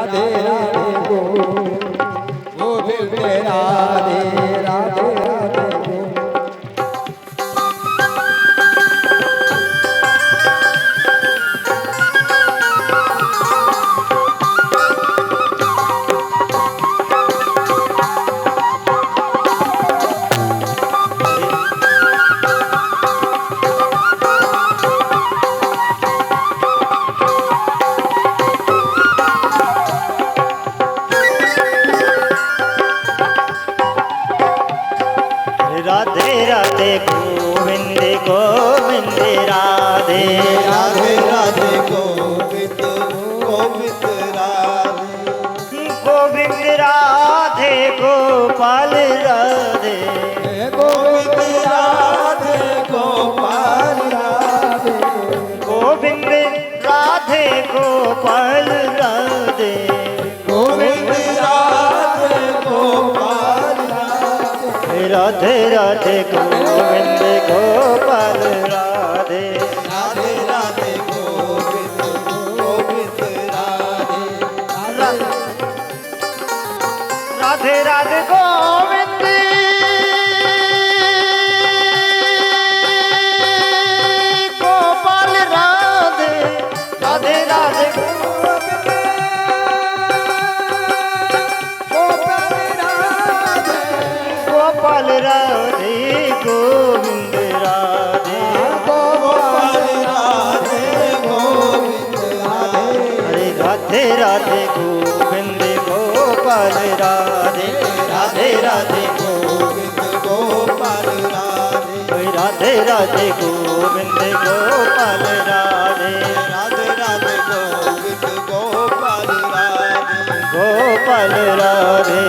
राधे राधे गोविंद राधे राधे राधे राधे राधे गोविंद गोविंद राधे राधे राधे गोविंद गोविंद राधे गोविंद राधे गोपाल राधे गोविंद राधे गोपाल राधे गोविंद राधे गोपाल राधे गोविंद राधे गोपाल राधे राधे गोविंद गोपाल राधे राधे राधे गोविंद गोविंद राधे राधे राधे गोविंद गोपाल राधे राधे राधे गोपाल राधे गोविंद राधे गोपाल राधे गोविंद राधे हरे राधे राधे गोविंद गोपाल राधे राधे राधे गोविंद गोपाल राधे हरे राधे राधे गोविंद गोपाल राधे राधे राधे गोविंद गोपाल राधे गोपाल राधे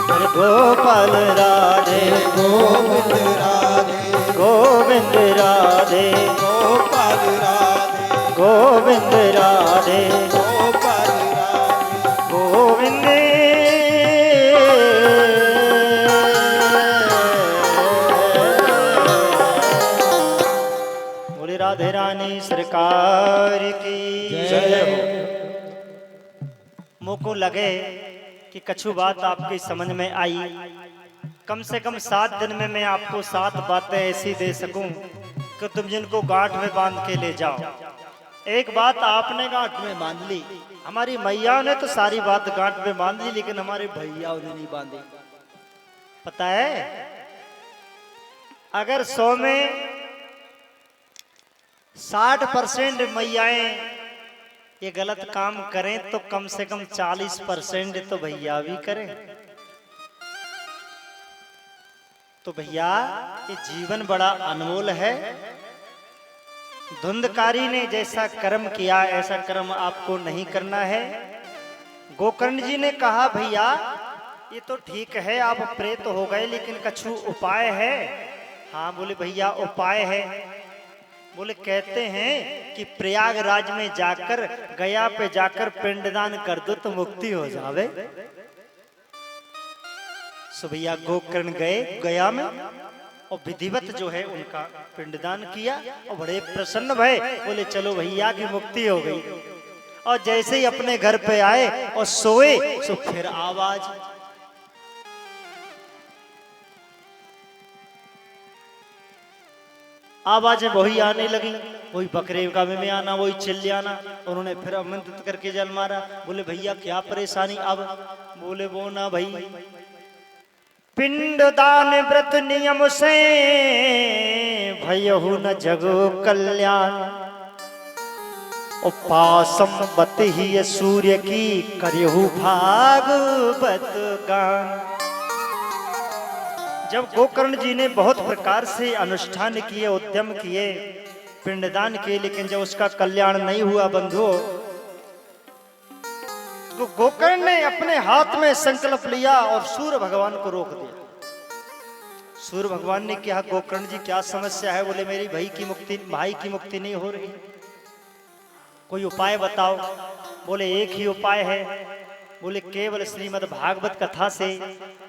हरे गोपाल राधे गोविंद राधे गोविंद राधे गोपाल राधे गोविंद राधे गोपाल राधे गोविंद बोले राधे रानी सरकार की जय हो। मुँह को लगे कि कछु बात आपकी समझ में आई, कम से कम 7 दिन में मैं आपको 7 बातें ऐसी दे सकूं कि तुम जिनको गांठ में बांध के ले जाओ। एक बात आपने गांठ में बांध ली, हमारी मैया ने तो सारी बात गांठ में बांध ली, लेकिन हमारे भैया ने नहीं बांधी। पता है, अगर 100 में 60% मैयाएं ये गलत काम करें तो कम से कम 40% तो भैया भी करें। तो भैया ये जीवन बड़ा अनमोल है। धुंधकारी ने जैसा कर्म किया ऐसा कर्म आपको नहीं करना है। गोकर्ण जी ने कहा भैया ये तो ठीक है, आप प्रेत हो गए, लेकिन कछु उपाय है? हाँ बोले भैया उपाय है। बोले कहते हैं कि प्रयागराज में जाकर गया पे जाकर पिंडदान कर दो तो मुक्ति हो जावे। सो भैया गोकर्ण गए गया में और विधिवत जो है उनका पिंडदान किया और बड़े प्रसन्न भय। बोले चलो भैया की मुक्ति हो गई। और जैसे ही अपने घर पे आए और सोए सो फिर आवाजें वही आने लगी, वही बकरे का में आना, वही चिल्लाना। उन्होंने फिर आमंत्रित करके जल मारा। बोले भैया क्या परेशानी अब? बोले वो ना भाई, पिंडदान व्रत नियम से भयहु न जगो कल्याण, उपासम बत ही सूर्य की करहु भागवत गान। जब गोकर्ण जी ने बहुत प्रकार से अनुष्ठान किए, उद्यम किए पिंडदान किए, लेकिन जब उसका कल्याण नहीं हुआ बंधुओं, तो गोकर्ण ने अपने हाथ में संकल्प लिया और सूर्य भगवान को रोक दिया। सूर्य भगवान ने कहा गोकर्ण जी क्या समस्या है? बोले मेरी भाई की मुक्ति नहीं हो रही, कोई उपाय बताओ। बोले एक ही उपाय है। बोले केवल श्रीमद् भागवत कथा से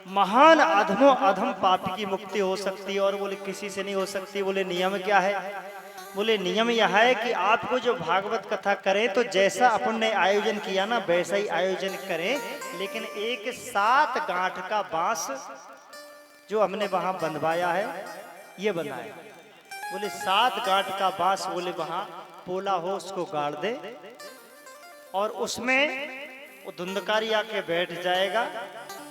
महान अधमों अधम पापी की मुक्ति हो सकती है, और बोले किसी से नहीं हो सकती। बोले नियम क्या है? बोले नियम यह है कि आपको जो भागवत कथा करें तो जैसा अपन ने आयोजन किया ना वैसा ही आयोजन करें, लेकिन एक 7 गांठ का बांस जो हमने वहां बंधवाया है ये बनाए। बोले 7 गांठ का बांस बोले वहां पोला हो उसको गाड़ दे और उसमें वो धुंधकारी आके बैठ जाएगा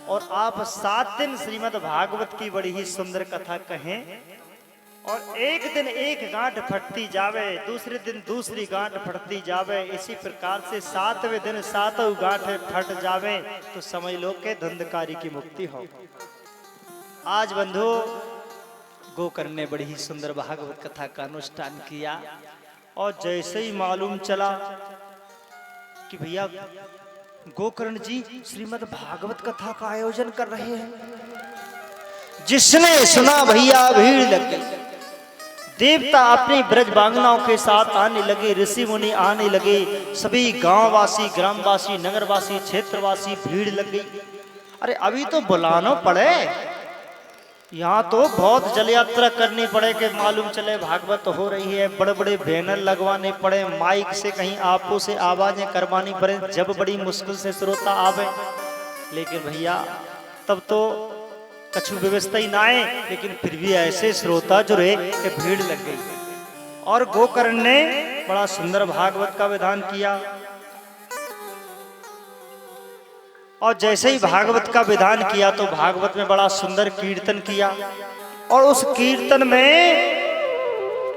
और आप 7 दिन श्रीमद् भागवत की बड़ी ही सुंदर कथा कहें और एक दिन एक गांठ फटती जावे, दूसरे दिन दूसरी गांठ फटती जावे, इसी प्रकार से 7वें दिन 7 गांठ फट जावे तो समझ लो के धुंधकारी की मुक्ति हो। आज बंधु गोकर्ण ने बड़ी ही सुंदर भागवत कथा का अनुष्ठान किया और जैसे ही मालूम चला कि भैया गोकर्ण जी श्रीमद् भागवत कथा का आयोजन कर रहे हैं, जिसने सुना भैया भीड़ लग गई। देवता अपनी ब्रज बांगनाओं के साथ आने लगे, ऋषि मुनि आने लगे, सभी गांववासी, ग्रामवासी, नगरवासी, क्षेत्रवासी भीड़ लग गई। अरे अभी तो बुलाना पड़े, यहाँ तो बहुत जल यात्रा करनी पड़े कि मालूम चले भागवत हो रही है, बड़े बड़े बैनर लगवाने पड़े, माइक से कहीं आपो से आवाजें करवानी पड़े जब बड़ी मुश्किल से श्रोता आवे। लेकिन भैया तब तो कछु व्यवस्था ही ना आए, लेकिन फिर भी ऐसे श्रोता जो रहे कि भीड़ लग गई। और गोकर्ण ने बड़ा सुंदर भागवत का विधान किया और जैसे ही भागवत का विधान किया तो भागवत में बड़ा सुंदर कीर्तन किया और उस कीर्तन में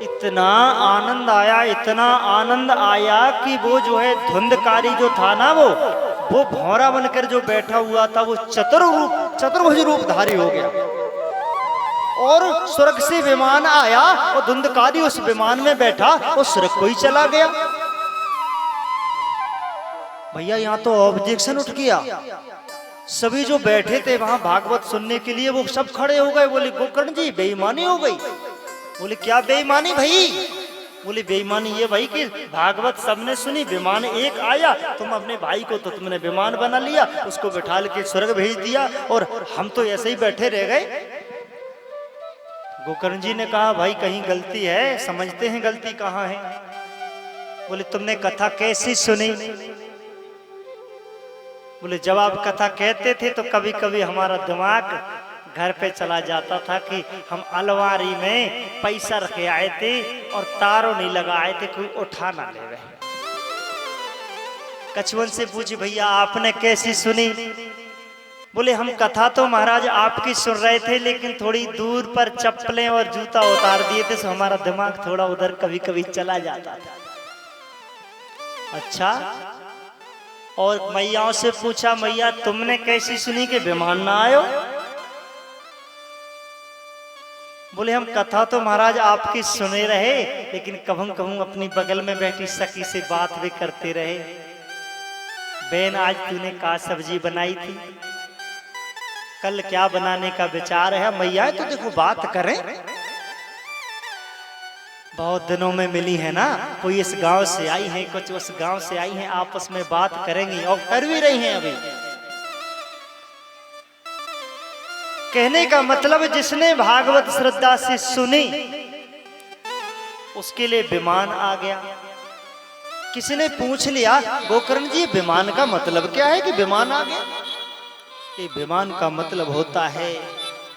इतना आनंद आया, इतना आनंद आया कि वो जो है धुंधकारी जो था ना वो भौरा बनकर जो बैठा हुआ था वो चतुर्भुज रूपधारी हो गया और स्वर्ग से विमान आया और धुंधकारी उस विमान में बैठा और स्वर्ग को ही चला गया। भैया यहाँ तो ऑब्जेक्शन उठ गया, सभी जो बैठे थे वहां भागवत सुनने के लिए वो सब खड़े हो गए। बोले गोकर्ण जी बेईमानी हो गई। बोले क्या बेईमानी भाई? बोले बेईमानी ये भाई कि भागवत सबने सुनी, विमान एक आया, तुम अपने भाई को तो तुमने विमान बना लिया, उसको बैठा के स्वर्ग भेज दिया और हम तो ऐसे ही बैठे रह गए। गोकर्ण जी ने कहा भाई कहीं गलती है, समझते हैं गलती कहाँ है। बोले तुमने कथा कैसी सुनी? बोले जब आप कथा कहते थे तो कभी कभी हमारा दिमाग घर पे चला जाता था कि हम अलमारी में पैसा रखे आए थे और तारों नहीं लगाए थे, कोई उठा ना ले रहे। कछुवन से पूछी भैया आपने कैसी सुनी? बोले हम कथा तो महाराज आपकी सुन रहे थे, लेकिन थोड़ी दूर पर चप्पलें और जूता उतार दिए थे तो हमारा दिमाग थोड़ा उधर कभी कभी चला जाता था। अच्छा, और मैयाओं से पूछा मैया तुमने कैसी सुनी कि विमान ना आयो? बोले हम कथा तो महाराज आपकी सुने रहे, लेकिन कहूं कहूं अपनी बगल में बैठी सखी से बात भी करते रहे। बहन आज तूने क्या सब्जी बनाई थी, कल क्या बनाने का विचार है? मैया तो देखो बात करें, बहुत दिनों में मिली है ना, कोई इस गांव से आई है, कुछ उस गांव से आई है, आपस में बात करेंगी और कर भी रही हैं अभी। कहने का मतलब जिसने भागवत श्रद्धा से सुनी उसके लिए विमान आ गया। किसी ने पूछ लिया गोकर्ण जी विमान का मतलब क्या है कि विमान आ गया? ये विमान का मतलब होता है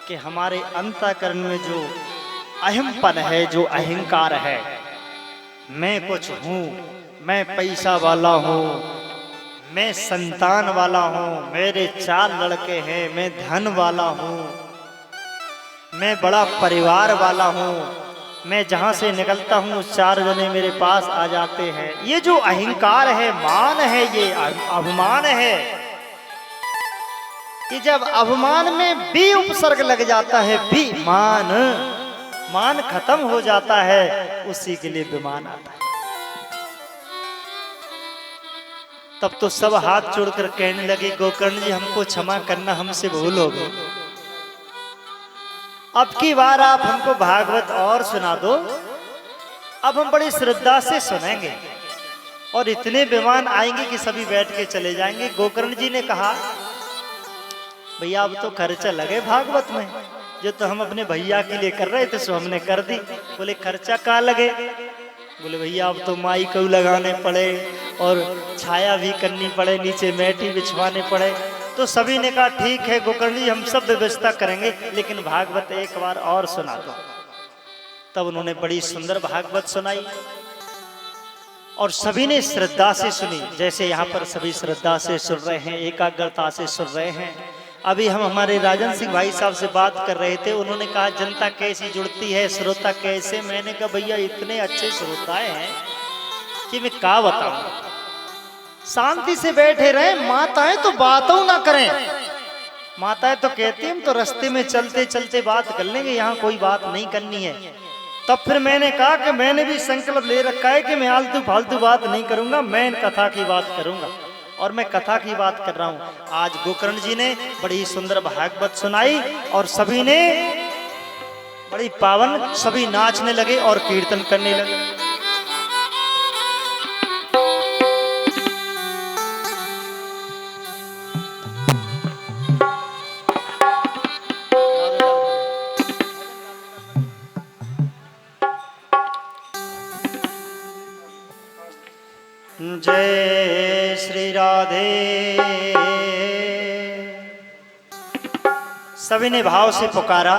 कि हमारे अंतःकरण में जो अहमपन है, जो अहंकार है, मैं कुछ हूं, मैं पैसा वाला हूं, मैं संतान वाला हूं, मेरे 4 लड़के हैं, मैं धन वाला हूं, मैं बड़ा परिवार वाला हूं, मैं जहां से निकलता हूं 4 जने मेरे पास आ जाते हैं। ये जो अहंकार है, मान है, ये अभिमान है। ये जब अभिमान में भी उपसर्ग लग जाता है, भी मान खत्म हो जाता है, उसी के लिए विमान आता है। तब तो सब हाथ जोड़कर कहने लगे गोकर्ण जी हमको क्षमा करना, हमसे भूल हो गई, अब की बार आप हमको भागवत और सुना दो, अब हम बड़ी श्रद्धा से सुनेंगे और इतने विमान आएंगे कि सभी बैठ के चले जाएंगे। गोकर्ण जी ने कहा भैया अब तो खर्चा लगे भागवत में, जो तो हम अपने भैया के लिए कर रहे थे सो हमने कर दी। बोले खर्चा कहाँ लगे? बोले भैया अब तो माई को लगाने पड़े और छाया भी करनी पड़े, नीचे मैटी बिछवाने पड़े। तो सभी ने कहा ठीक है गोकर्ण जी, हम सब व्यवस्था करेंगे, लेकिन भागवत एक बार और सुना दो। तब उन्होंने बड़ी सुंदर भागवत सुनाई और सभी ने श्रद्धा से सुनी। जैसे यहाँ पर सभी श्रद्धा से सुन रहे हैं, एकाग्रता से सुन रहे हैं। अभी हम हमारे राजन सिंह भाई साहब से बात कर रहे थे, उन्होंने कहा जनता कैसी जुड़ती है, श्रोता कैसे। मैंने कहा भैया इतने अच्छे श्रोताएं हैं कि मैं क्या बताऊं। शांति से बैठे रहे, माताएं तो बातों ना करें। माताएं तो कहती हम तो रास्ते में चलते चलते बात कर लेंगे, यहाँ कोई बात नहीं करनी है। तब फिर मैंने कहा कि मैंने भी संकल्प ले रखा है कि मैं आलतू फालतू बात नहीं करूंगा, मैं कथा की बात करूंगा। और मैं कथा की बात कर रहा हूं। आज गोकर्ण जी ने बड़ी सुंदर भागवत सुनाई और सभी ने बड़ी पावन, सभी नाचने लगे और कीर्तन करने लगे। जय श्री राधे। सभी ने भाव से पुकारा।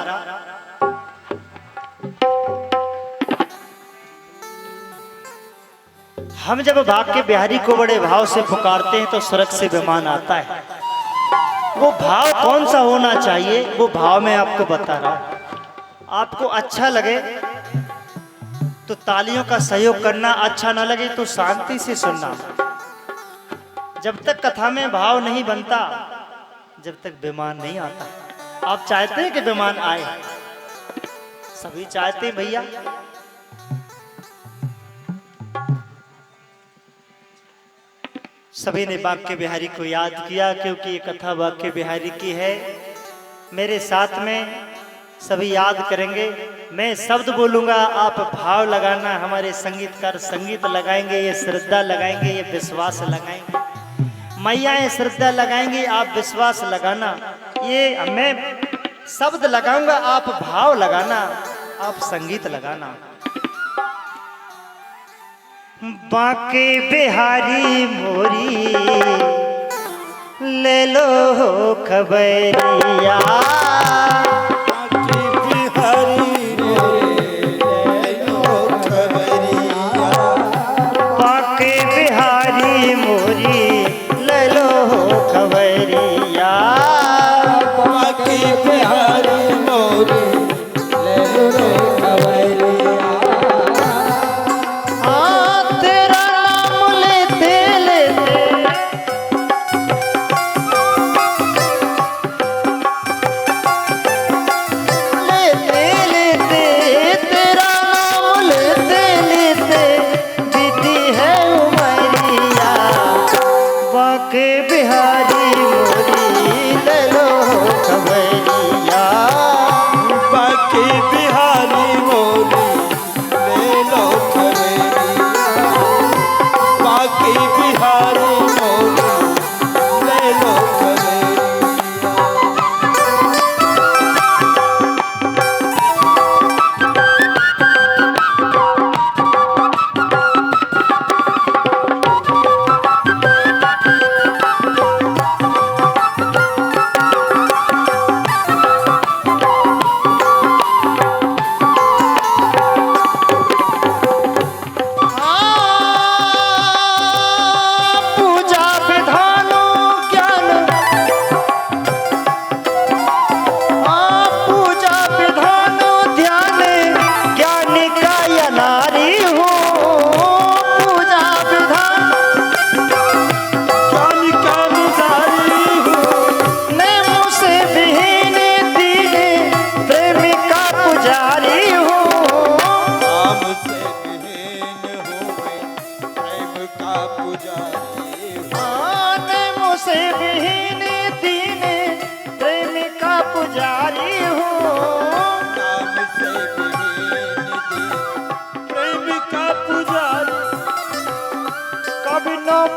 हम जब भाग्य बिहारी को बड़े भाव से पुकारते हैं तो स्वर्ग से विमान आता है। वो भाव कौन सा होना चाहिए, वो भाव मैं आपको बता रहा हूं। आपको अच्छा लगे तो तालियों का सहयोग करना, अच्छा ना लगे तो शांति से सुनना। जब तक कथा में भाव नहीं बनता, जब तक विमान नहीं आता। आप चाहते हैं कि विमान आए? सभी चाहते हैं भैया। सभी ने वाक्य बिहारी को याद किया, क्योंकि ये कथा वाक्य बिहारी की है। मेरे साथ में सभी याद करेंगे। मैं शब्द बोलूंगा, आप भाव लगाना। हमारे संगीतकार संगीत लगाएंगे, ये श्रद्धा लगाएंगे, ये विश्वास लगाएंगे। मैयाएं श्रद्धा लगाएंगी, आप विश्वास लगाना। ये मैं शब्द लगाऊंगा, आप भाव लगाना, आप संगीत लगाना। बाके बिहारी मोरी ले लो खबरिया,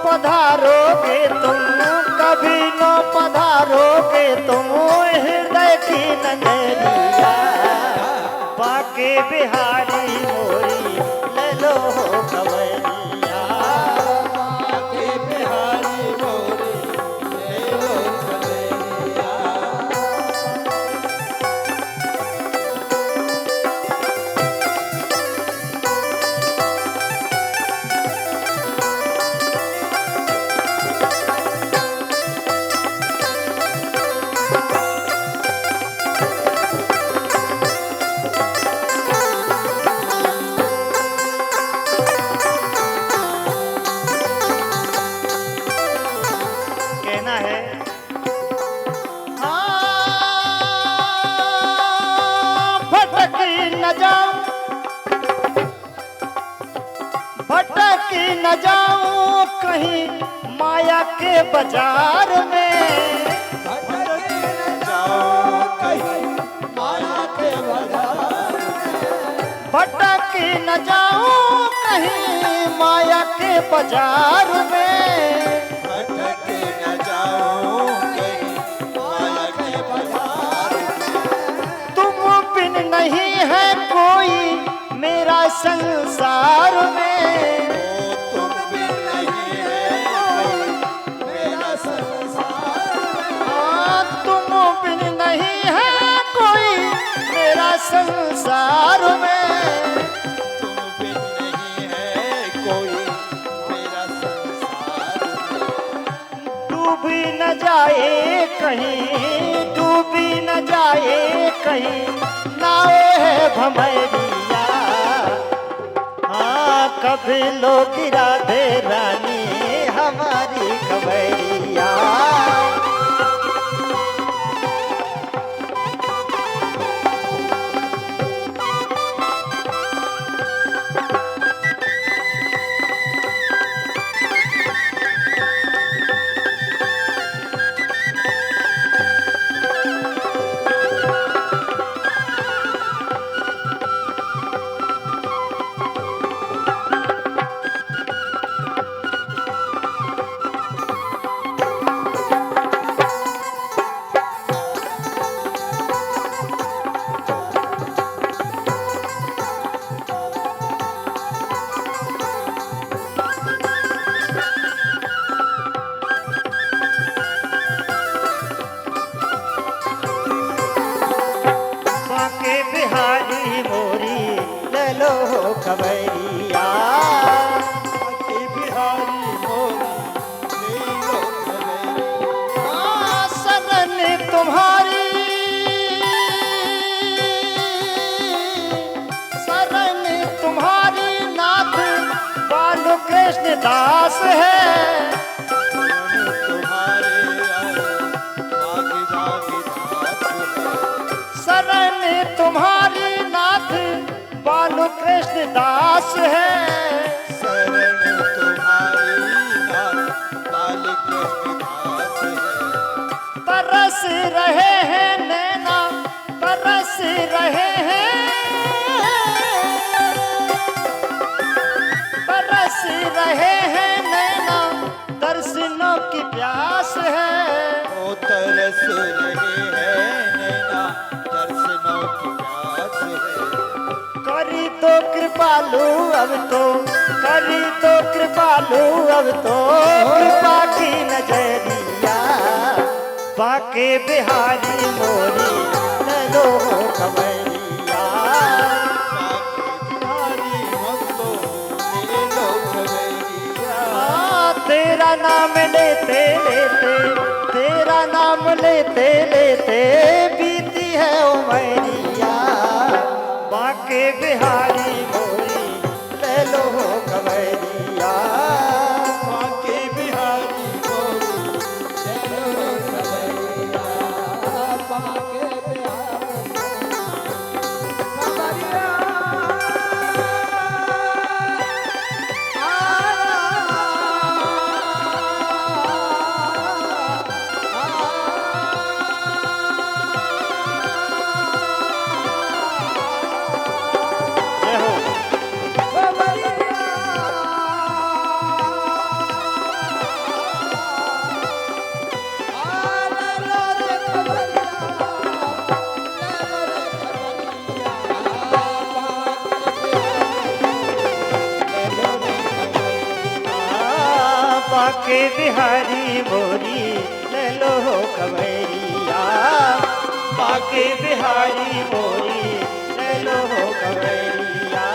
पधारोगे तुम, कभी न पधारोगे तुम हृदय की नगरिया। बाके बिहारी मोरी ले लो कहना है, भटक न जाऊं, भटक न जाऊं कहीं माया के बाजार में। भटक न जाओ कहीं माया के बाजार में। भटक न जाऊं कहीं माया के बाजार में। भटक न जाओ कहीं माया के बाजार में। तुम बिन नहीं है कोई मेरा संसार में। ओ तुम भी नहीं है कोई मेरा संसार में। हाँ, तुम बिन नहीं है कोई मेरा संसार में। तुम भी नहीं है कोई मेरा संसार में। डूबी न जाए कहीं, डूबी न जाए कहीं नाव है भमरिया। हाँ, कभी लोग गिरा दे रानी हमारी खबरिया। बाके बिहारी मोरी ले लो खबरिया। बाके बिहारी मोरी ले लो खबरिया। हाँ, शरण तुम्हारी, शरण तुम्हारी नाथ बालू कृष्ण दास है। तुम्हारे आगे भागी दास है। शरण तुम्हारी नाथ बालू कृष्ण दास है। शरण तुम्हारी नाथ बाल कृष्ण दास है। तरस रहे हैं नैना, तरस रहे हैं, तरस रहे हैं नैना, दर्शनों की प्यास है। ओ तरस रहे हैं नैना दर्शनों की प्यास है। करी तो कृपालु अब तो, करी तो कृपालु अब तो कृपा की नजरिया। बाके बिहारी मोरी ले लो खबरिया। बाके बिहारी हमको ले लो खबरिया। तेरा नाम लेते लेते, तेरा नाम लेते लेते बीती है उमरिया। बाके बिहारी मोरी ले लो खबरिया। बाके बिहारी मोरी ले लो खबरिया। बाके बिहारी खबरिया। जय हो। बाके बिहारी मोरी ले लो खबरिया। बाके बिहारी मोरी ले लो खबरिया।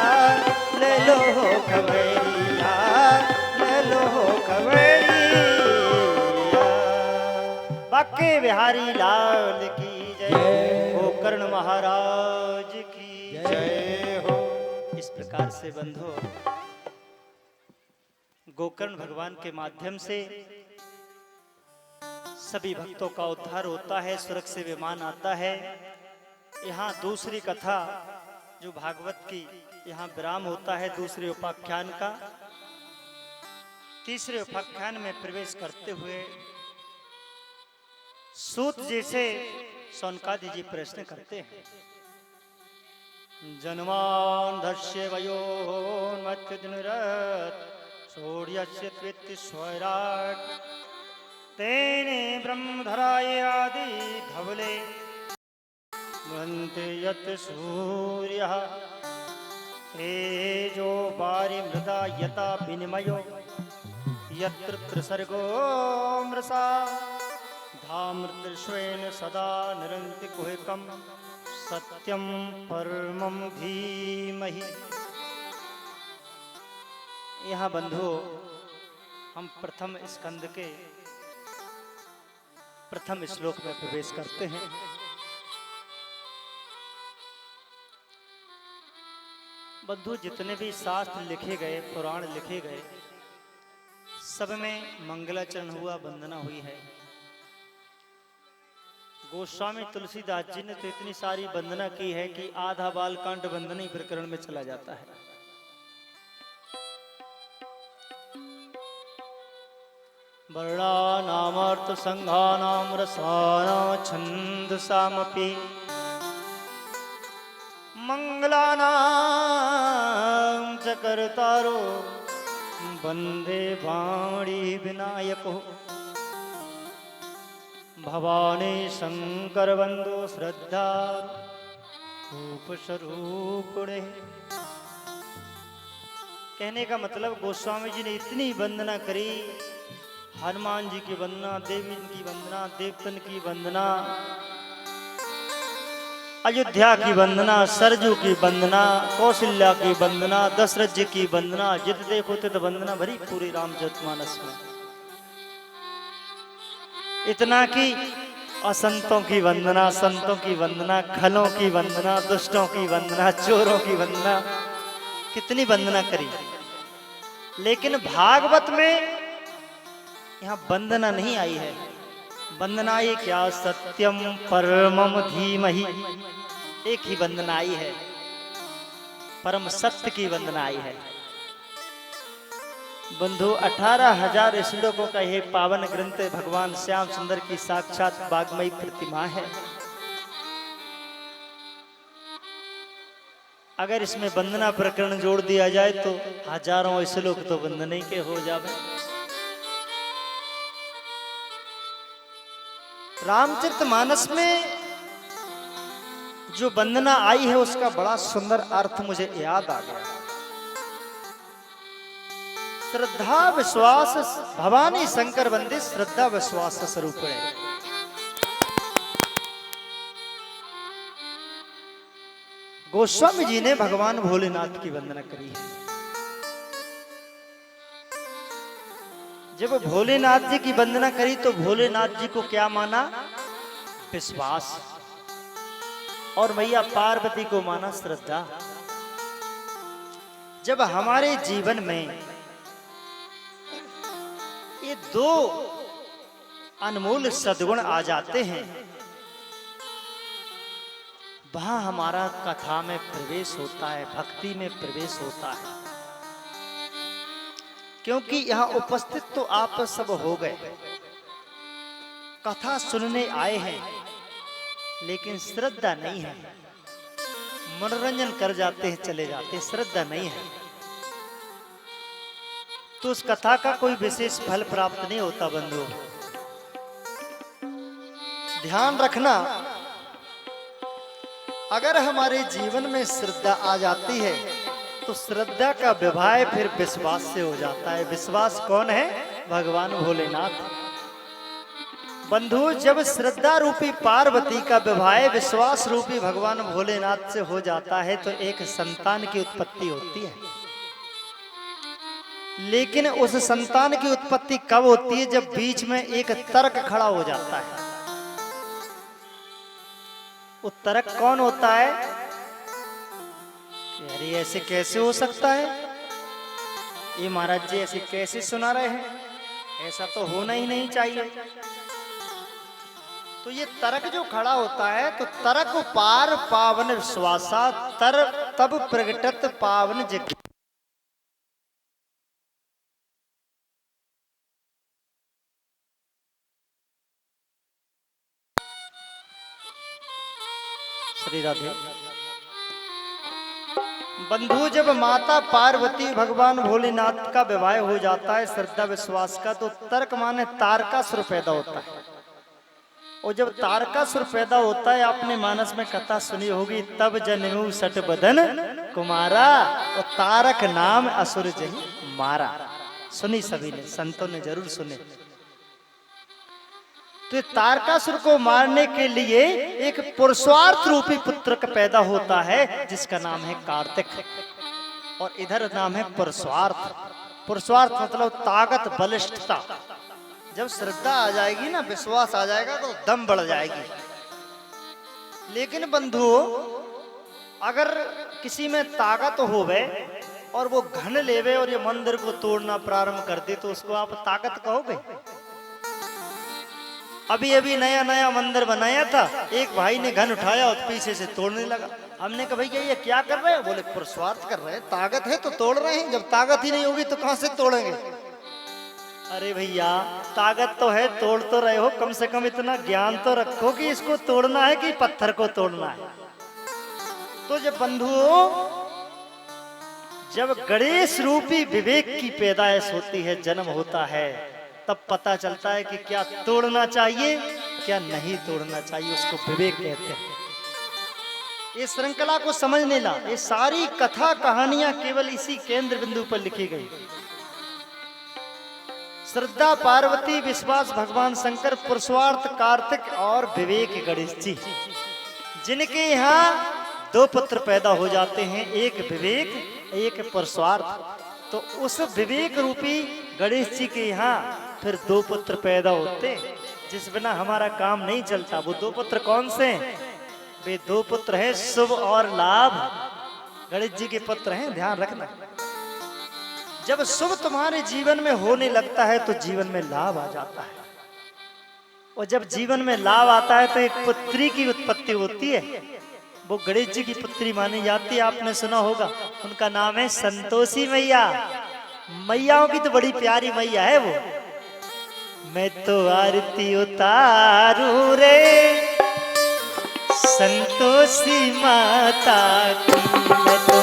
ले लो खबरिया, ले लो खबरिया। बाके बिहारी लाल की जय, गोकर्ण महाराज की जय हो। इस प्रकार से बंधो गोकर्ण भगवान के माध्यम से सभी भक्तों का उद्धार होता है, स्वर्ग से विमान आता है। यहाँ दूसरी कथा जो भागवत की यहाँ विराम होता है दूसरे उपाख्यान का। तीसरे उपाख्यान में प्रवेश करते हुए सूत जी से सौनकादि जी प्रश्न करते हैं। जन्मान्धस्य वयोन्मत्तदिनरत् सूर्यस्य त्वेति स्वराट् तेने ब्रह्मधराय आदि धवले मन्ते यत् सूर्यः तेजो वारिमृदा यथा विनिमयो यत्र त्रिसर्गो मृषा धामृतश्वेन सदा निरन्ति कुहकम् सत्यम परमं धीमहि। यहाँ बंधुओं, हम प्रथम स्कंद के प्रथम श्लोक में प्रवेश करते हैं। बंधु, जितने भी शास्त्र लिखे गए, पुराण लिखे गए, सब में मंगलाचरण हुआ, वंदना हुई है। गोस्वामी तुलसीदास जी ने तो इतनी सारी वंदना की है कि आधा बालकांड वंदना ही प्रकरण में चला जाता है। वर्णानामर्थ संघानाम रसानां छन्दसामपि मंगलानां च कर्तारो वंदे वाणी विनायको भवानी शंकर वंदो श्रद्धा रूप स्वरूपुणे। कहने का मतलब गोस्वामी जी ने इतनी वंदना करी, हनुमान जी की वंदना, देवी की वंदना, देवतन की वंदना, अयोध्या की वंदना, सरजू की वंदना, कौशल्या की वंदना, दशरथ जी की वंदना, जित देखो तित वंदना भरी पूरी रामचरितमानस में। इतना कि असंतों की वंदना, संतों की वंदना, खलों की वंदना, दुष्टों की वंदना, चोरों की वंदना, कितनी वंदना करी। लेकिन भागवत में यहाँ वंदना नहीं आई है। वंदना ये क्या, सत्यम परमम धीमहि, एक ही वंदना आई है, परम सत्य की वंदना आई है। बंधु, 18,000 श्लोकों का यह पावन ग्रंथ भगवान श्याम सुंदर की साक्षात वाग्मयी प्रतिमा है। अगर इसमें वंदना प्रकरण जोड़ दिया जाए तो हजारों श्लोक तो वंदना के हो जावे। रामचरितमानस में जो वंदना आई है उसका बड़ा सुंदर अर्थ मुझे याद आ गया। श्रद्धा विश्वास भवानी शंकर वंदे श्रद्धा विश्वास स्वरूप है। गोस्वामी जी ने भगवान भोलेनाथ की वंदना करी है। जब भोलेनाथ जी की वंदना करी तो भोलेनाथ जी को क्या माना, विश्वास, और मैया पार्वती को माना श्रद्धा। जब हमारे जीवन में ये दो अनमोल सद्गुण आ जाते हैं, वहां हमारा कथा में प्रवेश होता है, भक्ति में प्रवेश होता है। क्योंकि यहाँ उपस्थित तो आप सब हो गए, कथा सुनने आए हैं, लेकिन श्रद्धा नहीं है। मनोरंजन कर जाते हैं, चले जाते हैं, श्रद्धा नहीं है तो उस कथा का कोई विशेष फल प्राप्त नहीं होता। बंधु, ध्यान रखना, अगर हमारे जीवन में श्रद्धा आ जाती है तो श्रद्धा का विवाह फिर विश्वास से हो जाता है। विश्वास कौन है? भगवान भोलेनाथ। बंधु, जब श्रद्धा रूपी पार्वती का विवाह विश्वास रूपी भगवान भोलेनाथ से हो जाता है तो एक संतान की उत्पत्ति होती है। लेकिन उस संतान की उत्पत्ति कब होती है? जब बीच में एक तर्क खड़ा हो जाता है। वो तर्क कौन होता है? अरे ऐसे कैसे हो सकता है, ये महाराज जी ऐसे कैसे सुना रहे हैं, ऐसा तो होना ही नहीं चाहिए। तो ये तर्क जो खड़ा होता है, तो तर्क पार पावन विश्वासा, तर तब प्रगटत पावन जग। श्री राधे। बंधु, जब माता पार्वती भगवान भोलेनाथ का विवाह हो जाता है श्रद्धा विश्वास का, तो तर्क माने तारकासुर पैदा होता है। और जब तारकासुर पैदा होता है, आपने मानस में कथा सुनी होगी, तब जनेऊ सट बदन कुमारा, और तारक नाम असुर जही मारा। सुनी सभी ने, संतों ने जरूर सुने। तो ये तारकासुर को मारने के लिए एक पुरुषार्थ रूपी पुत्र का पैदा होता है, जिसका नाम है कार्तिक, और इधर नाम है पुरुषार्थ। पुरुषार्थ मतलब ताकत, बलिष्ठता। जब श्रद्धा आ जाएगी ना, विश्वास आ जाएगा, तो दम बढ़ जाएगी। लेकिन बंधुओं, अगर किसी में ताकत होवे और वो घन लेवे और ये मंदिर को तोड़ना प्रारंभ कर दे, तो उसको आप ताकत कहोगे? अभी अभी नया नया मंदिर बनाया था, एक भाई ने घन उठाया और पीछे से तोड़ने लगा। हमने कहा भैया ये क्या कर रहे हैं? बोले पुरुषार्थ कर रहे हैं, ताकत है तो तोड़ रहे हैं, जब ताकत ही नहीं होगी तो कहां से तोड़ेंगे? अरे भैया, ताकत तो है, तोड़ तो रहे हो, कम से कम इतना ज्ञान तो रखो कि इसको तोड़ना है कि पत्थर को तोड़ना है। तो जब बंधुओं, जब गणेश रूपी विवेक की पैदाइश होती है, जन्म होता है, तब पता चलता है कि क्या तोड़ना चाहिए, क्या नहीं तोड़ना चाहिए। उसको विवेक कहते हैं। ये श्रृंखला को समझने ला, ये सारी कथा कहानियां केवल इसी केंद्र बिंदु पर लिखी गई। श्रद्धा पार्वती, विश्वास भगवान शंकर, पुरुषार्थ कार्तिक और विवेक गणेश जी, जिनके यहाँ दो पुत्र पैदा हो जाते हैं, एक विवेक, एक पुरुषार्थ। तो उस विवेक रूपी गणेश जी के यहाँ फिर दो पुत्र पैदा होते, जिस बिना हमारा काम नहीं चलता। वो दो पुत्र कौन से? वे दो पुत्र हैं शुभ और लाभ। गणेश जी के पुत्र हैं, ध्यान रखना। जब शुभ तुम्हारे जीवन में होने लगता है तो जीवन में लाभ आ जाता है, और जब जीवन में लाभ आता है तो एक पुत्री की उत्पत्ति होती है। वो गणेश जी की पुत्री मानी जाती है, आपने सुना होगा। उनका नाम है संतोषी मैया। मैयाओं की तो बड़ी प्यारी मैया है वो। मैं तो आरती उतारू रे संतोषी माता की, मैं तो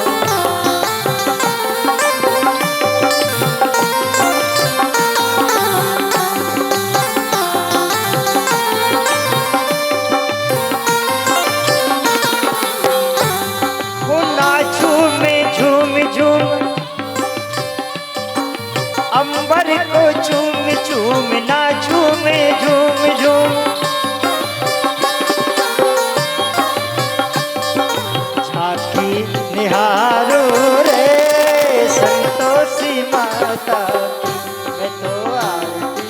अंबर को झूम झूम नाचू में झूम झूम, झांकी निहारो रे संतोषी माता की, मैं तो आरती।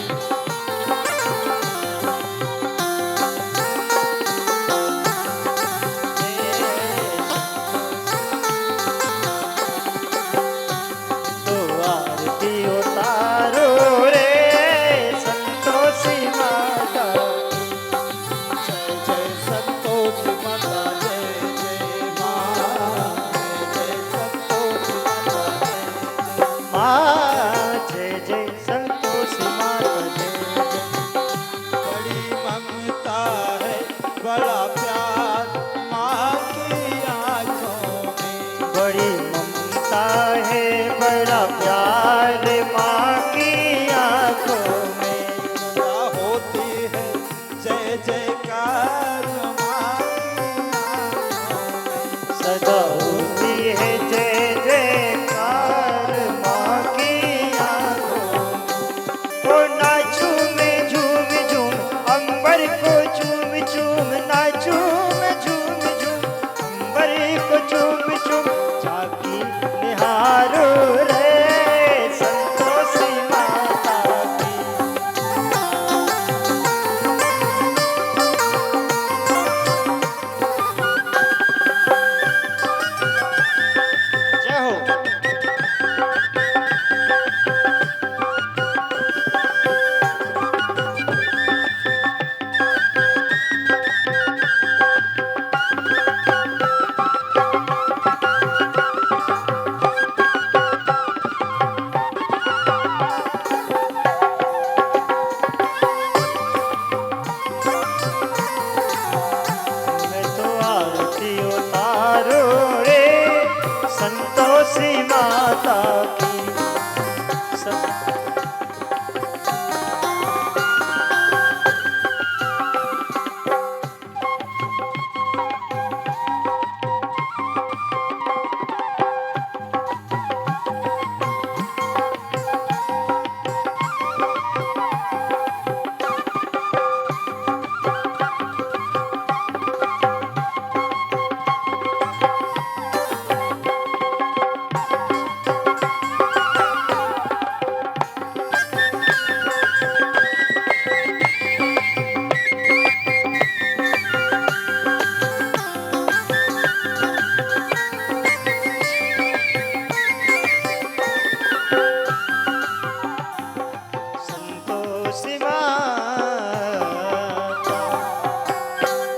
तो आरती उतारो रे संतोषी माता। माता की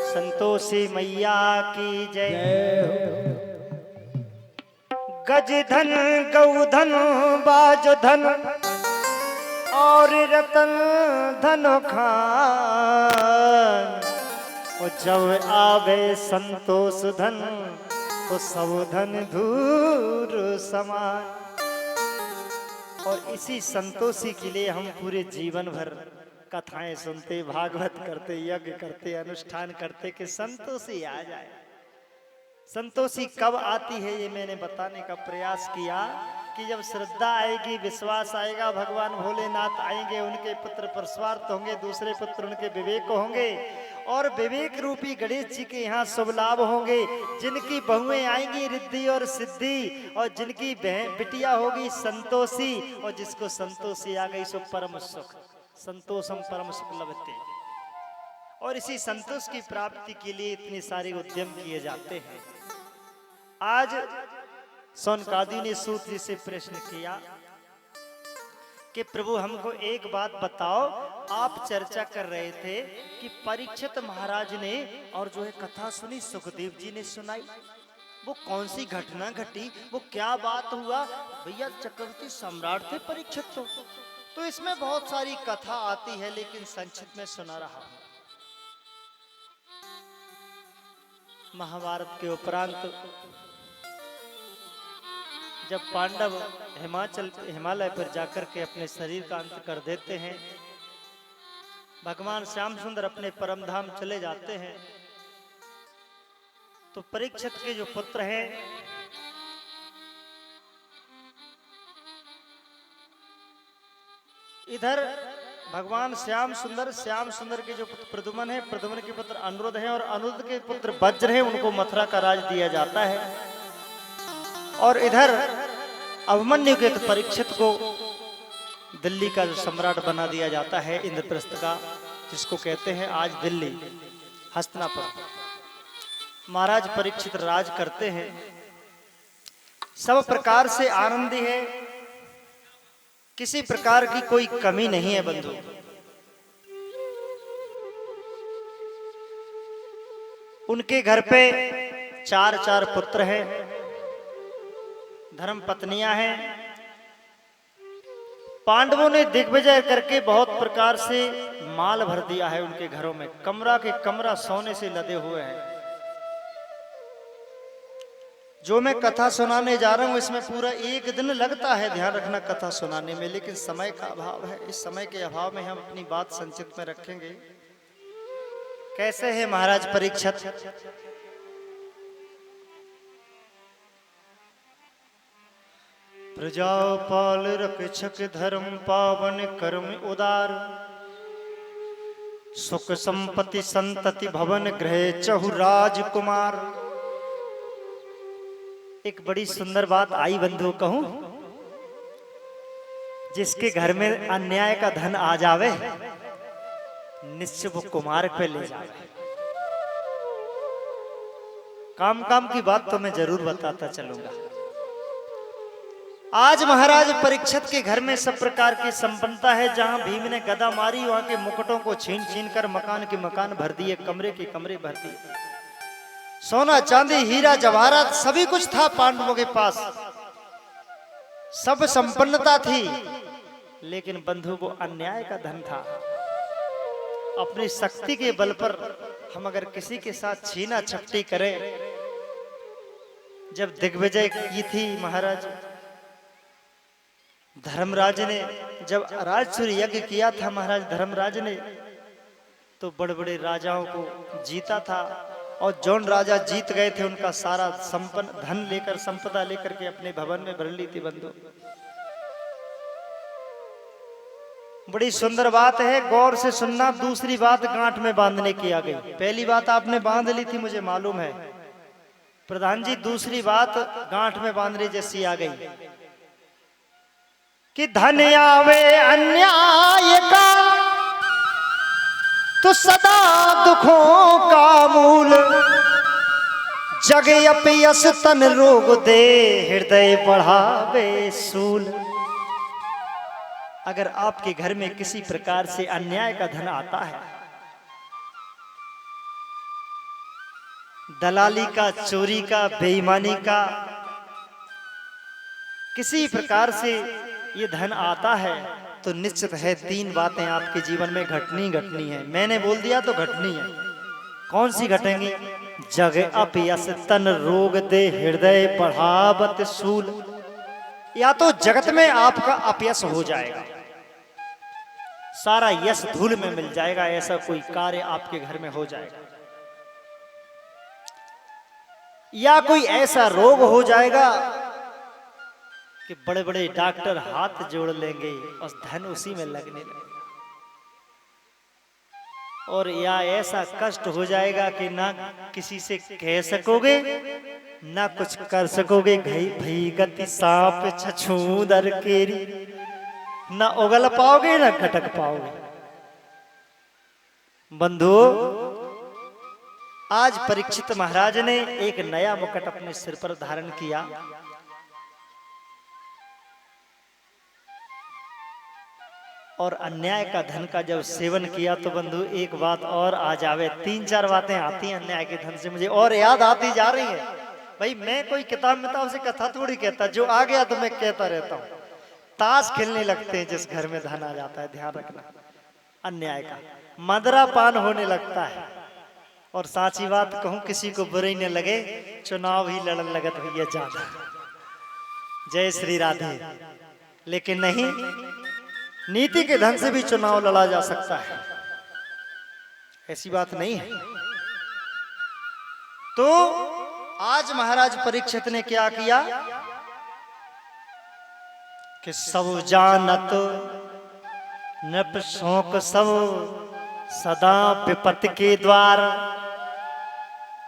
संतोषी मैया की जय। गज धन गौधन बाज धन और रतन धन खान, जब आवे संतोष धन तो सब धन धूर समान। और इसी संतोषी के लिए हम पूरे जीवन भर कथाएं सुनते, भागवत करते, यज्ञ करते, अनुष्ठान करते कि संतोषी आ जाए। संतोषी कब आती है ये मैंने बताने का प्रयास किया कि जब श्रद्धा आएगी, विश्वास आएगा, भगवान भोलेनाथ आएंगे, उनके पुत्र परस्वार्थ होंगे, दूसरे पुत्र उनके विवेक होंगे और विवेक रूपी गणेश जी के यहाँ शुभ लाभ होंगे। जिनकी बहुएं आएंगी रिद्धि और सिद्धि, और जिनकी बिटिया होगी संतोषी, और जिसको संतोषी आ गई सो परम सुख, संतोषम परम सुख लभते। और इसी संतोष की प्राप्ति के लिए इतने सारे उद्यम किए जाते हैं। आज सोनकादी ने सूत जी से प्रश्न किया कि प्रभु हमको एक बात बताओ, आप चर्चा कर रहे थे कि परीक्षित महाराज ने और जो है कथा सुनी, सुखदेव जी ने सुनाई, वो कौन सी घटना घटी, वो क्या बात हुआ? भैया चक्रवर्ती सम्राट थे परीक्षित तो इसमें बहुत सारी कथा आती है, लेकिन संक्षिप्त में सुना रहा हूं। महाभारत के उपरांत जब पांडव हिमालय पर जाकर के अपने शरीर का अंत कर देते हैं, भगवान श्याम सुंदर अपने परम धाम चले जाते हैं, तो परीक्षित के जो पुत्र हैं इधर भगवान श्याम सुंदर के जो पुत्र प्रद्युम्न है, प्रद्युम्न के पुत्र अनिरुद्ध हैं, और अनिरुद्ध के पुत्र वज्र हैं, उनको मथुरा का राज दिया जाता है। और इधर अभिमन्यु के परीक्षित को दिल्ली का जो सम्राट बना दिया जाता है, इंद्रप्रस्थ का, जिसको कहते हैं आज दिल्ली, हस्तिनापुर। महाराज परीक्षित राज करते हैं, सब प्रकार से आनंदी है, किसी प्रकार की कोई कमी नहीं है बंधु। उनके घर पे चार पुत्र हैं, धर्म पत्नियां हैं। पांडवों ने दिग्विजय करके बहुत प्रकार से माल भर दिया है उनके घरों में, कमरा के कमरा सोने से लदे हुए हैं। जो मैं कथा सुनाने जा रहा हूं इसमें पूरा एक दिन लगता है, ध्यान रखना कथा सुनाने में, लेकिन समय का अभाव है। इस समय के अभाव में हम अपनी बात संचित में रखेंगे। कैसे है महाराज परीक्षित? प्रजापाल रक्षक धर्म पावन कर्म उदार, सुख संपत्ति संतति भवन गृह चहु राजकुमार। एक बड़ी सुंदर बात आई बंधु कहूं, जिसके घर में अन्याय का धन आ जावे निश्चय वो कुमार पे ले जावे। काम की बात तो मैं जरूर बताता चलूंगा। आज महाराज परीक्षित के घर में सब प्रकार की संपन्नता है। जहां भीम ने गदा मारी वहां के मुकुटों को छीन छीन कर मकान के मकान भर दिए, कमरे के कमरे भर दिए। सोना चांदी हीरा जवाहरात सभी कुछ था पांडवों के पास, सब संपन्नता थी, लेकिन बंधु वो अन्याय का धन था। अपनी शक्ति के बल पर हम अगर किसी के साथ छीना झपटी करें, जब दिग्विजय की थी महाराज धर्मराज ने जब राजसूय यज्ञ किया था महाराज धर्मराज ने, तो बड़े बड़े राजाओं को जीता था, और जौन राजा जीत गए थे उनका सारा संपन्न धन लेकर संपदा लेकर के अपने भवन में भर ली थी बंधु। बड़ी सुंदर बात है, गौर से सुनना। दूसरी बात गांठ में बांधने की आ गई। पहली बात आपने बांध ली थी मुझे मालूम है प्रधान जी, दूसरी बात गांठ में बांधने जैसी आ गई कि धन आवे अन्याय का तो सदा दुखों का मूल, जग अपयस तन रोग दे हृदय बढ़ावे सूल। अगर आपके घर में किसी प्रकार से अन्याय का धन आता है, दलाली का, चोरी का, बेईमानी का, किसी प्रकार से ये धन आता है, तो निश्चित है तीन बातें आपके जीवन में घटनी है। मैंने बोल दिया तो घटनी है। कौन सी घटेंगी? जग अपयस तन रोग दे हृदय बढ़ावत सूल। या तो जगत में आपका अपयस हो जाएगा, सारा यश धूल में मिल जाएगा, ऐसा कोई कार्य आपके घर में हो जाएगा, या कोई ऐसा रोग हो जाएगा कि बड़े बड़े डॉक्टर हाथ जोड़ लेंगे और धन उसी में लगने लगेगा, और या ऐसा कष्ट हो जाएगा कि ना किसी से कह सकोगे ना कुछ कर सकोगे। भई गति सांप छछूंदर केरी, ना उगल पाओगे ना खटक पाओगे। बंधु, आज परीक्षित महाराज ने एक नया मुकुट अपने सिर पर धारण किया। और अन्याय का धन का जब सेवन किया तो बंधु एक बात और आ जावे, तीन चार बातें आती हैं अन्याय के धन से मुझे और याद आती जा रही है। भाई मैं कोई किताब से कथा थोड़ी कहता, जो आ गया तो मैं कहता रहता हूँ। ताश खेलने लगते हैं जिस घर में धन आ जाता है, ध्यान रखना, अन्याय का मदरा पान होने लगता है। और साची बात कहूं, किसी को बुरी न लगे, चुनाव ही लड़न लगत भैया ज्यादा, जय श्री राधे। लेकिन नहीं, नीति के धन से भी चुनाव लड़ा जा सकता है, ऐसी बात नहीं है। तो आज महाराज परीक्षित ने क्या किया कि सब जानत नृप शौक सब सदा विपत्ति के द्वार,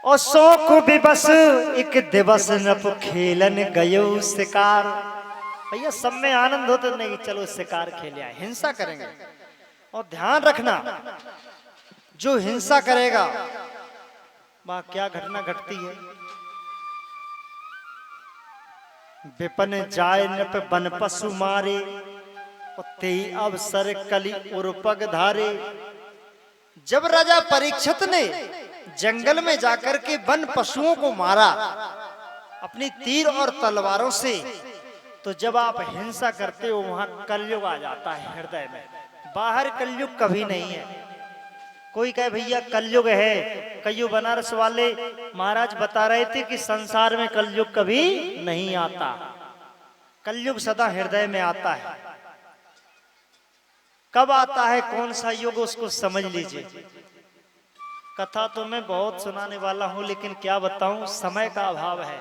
और शौक विवश एक दिवस नृप खेलन गयो शिकार। भैया सब में आनंद हो तो नहीं, चलो शिकार खेले आए, हिंसा करेंगे। और ध्यान रखना, जो हिंसा करेगा वहां क्या घटना घटती है। विपन जाय नृप बन पशु मारे, ते अवसर कली उर्पग धारे। जब राजा परीक्षित ने जंगल में जाकर के वन पशुओं को मारा अपनी तीर और तलवारों से, तो जब आप हिंसा करते हो वहां कलयुग आ जाता है हृदय में। बाहर कलयुग कभी नहीं है। कोई कहे भैया कलयुग है, कईयों बनारस वाले महाराज बता रहे थे कि संसार में कलयुग कभी नहीं आता, कलयुग सदा हृदय में आता है। कब आता है, कौन सा युग, उसको समझ लीजिए। कथा तो मैं बहुत सुनाने वाला हूं, लेकिन क्या बताऊं, समय का अभाव है।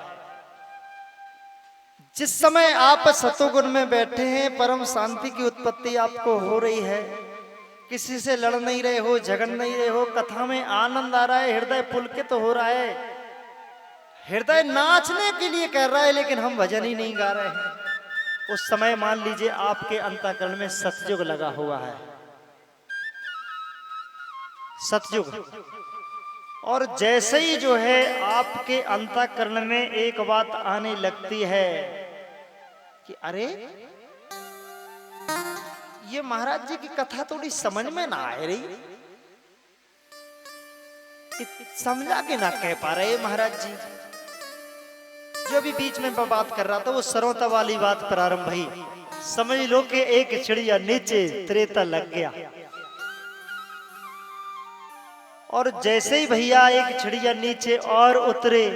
जिस समय आप सतोगुण में बैठे हैं, परम शांति की उत्पत्ति आपको हो रही है, किसी से लड़ नहीं रहे हो, झगड़ नहीं रहे हो, कथा में आनंद आ रहा है, हृदय पुलकित हो रहा है, हृदय नाचने के लिए कह रहा है, लेकिन हम भजन ही नहीं गा रहे हैं। उस समय मान लीजिए आपके अंतःकरण में सतयुग लगा हुआ है, सतयुग। और जैसे ही जो है आपके अंतःकरण में एक बात आने लगती है कि अरे ये महाराज जी की कथा थोड़ी समझ में ना आ रही, समझा के ना कह पा रहे महाराज जी। जो भी बीच में बात कर रहा था वो सरौता वाली बात प्रारंभ हुई। समझ लो कि एक चिड़िया नीचे त्रेता लग गया, और जैसे ही भैया एक चिड़िया नीचे और उतरे,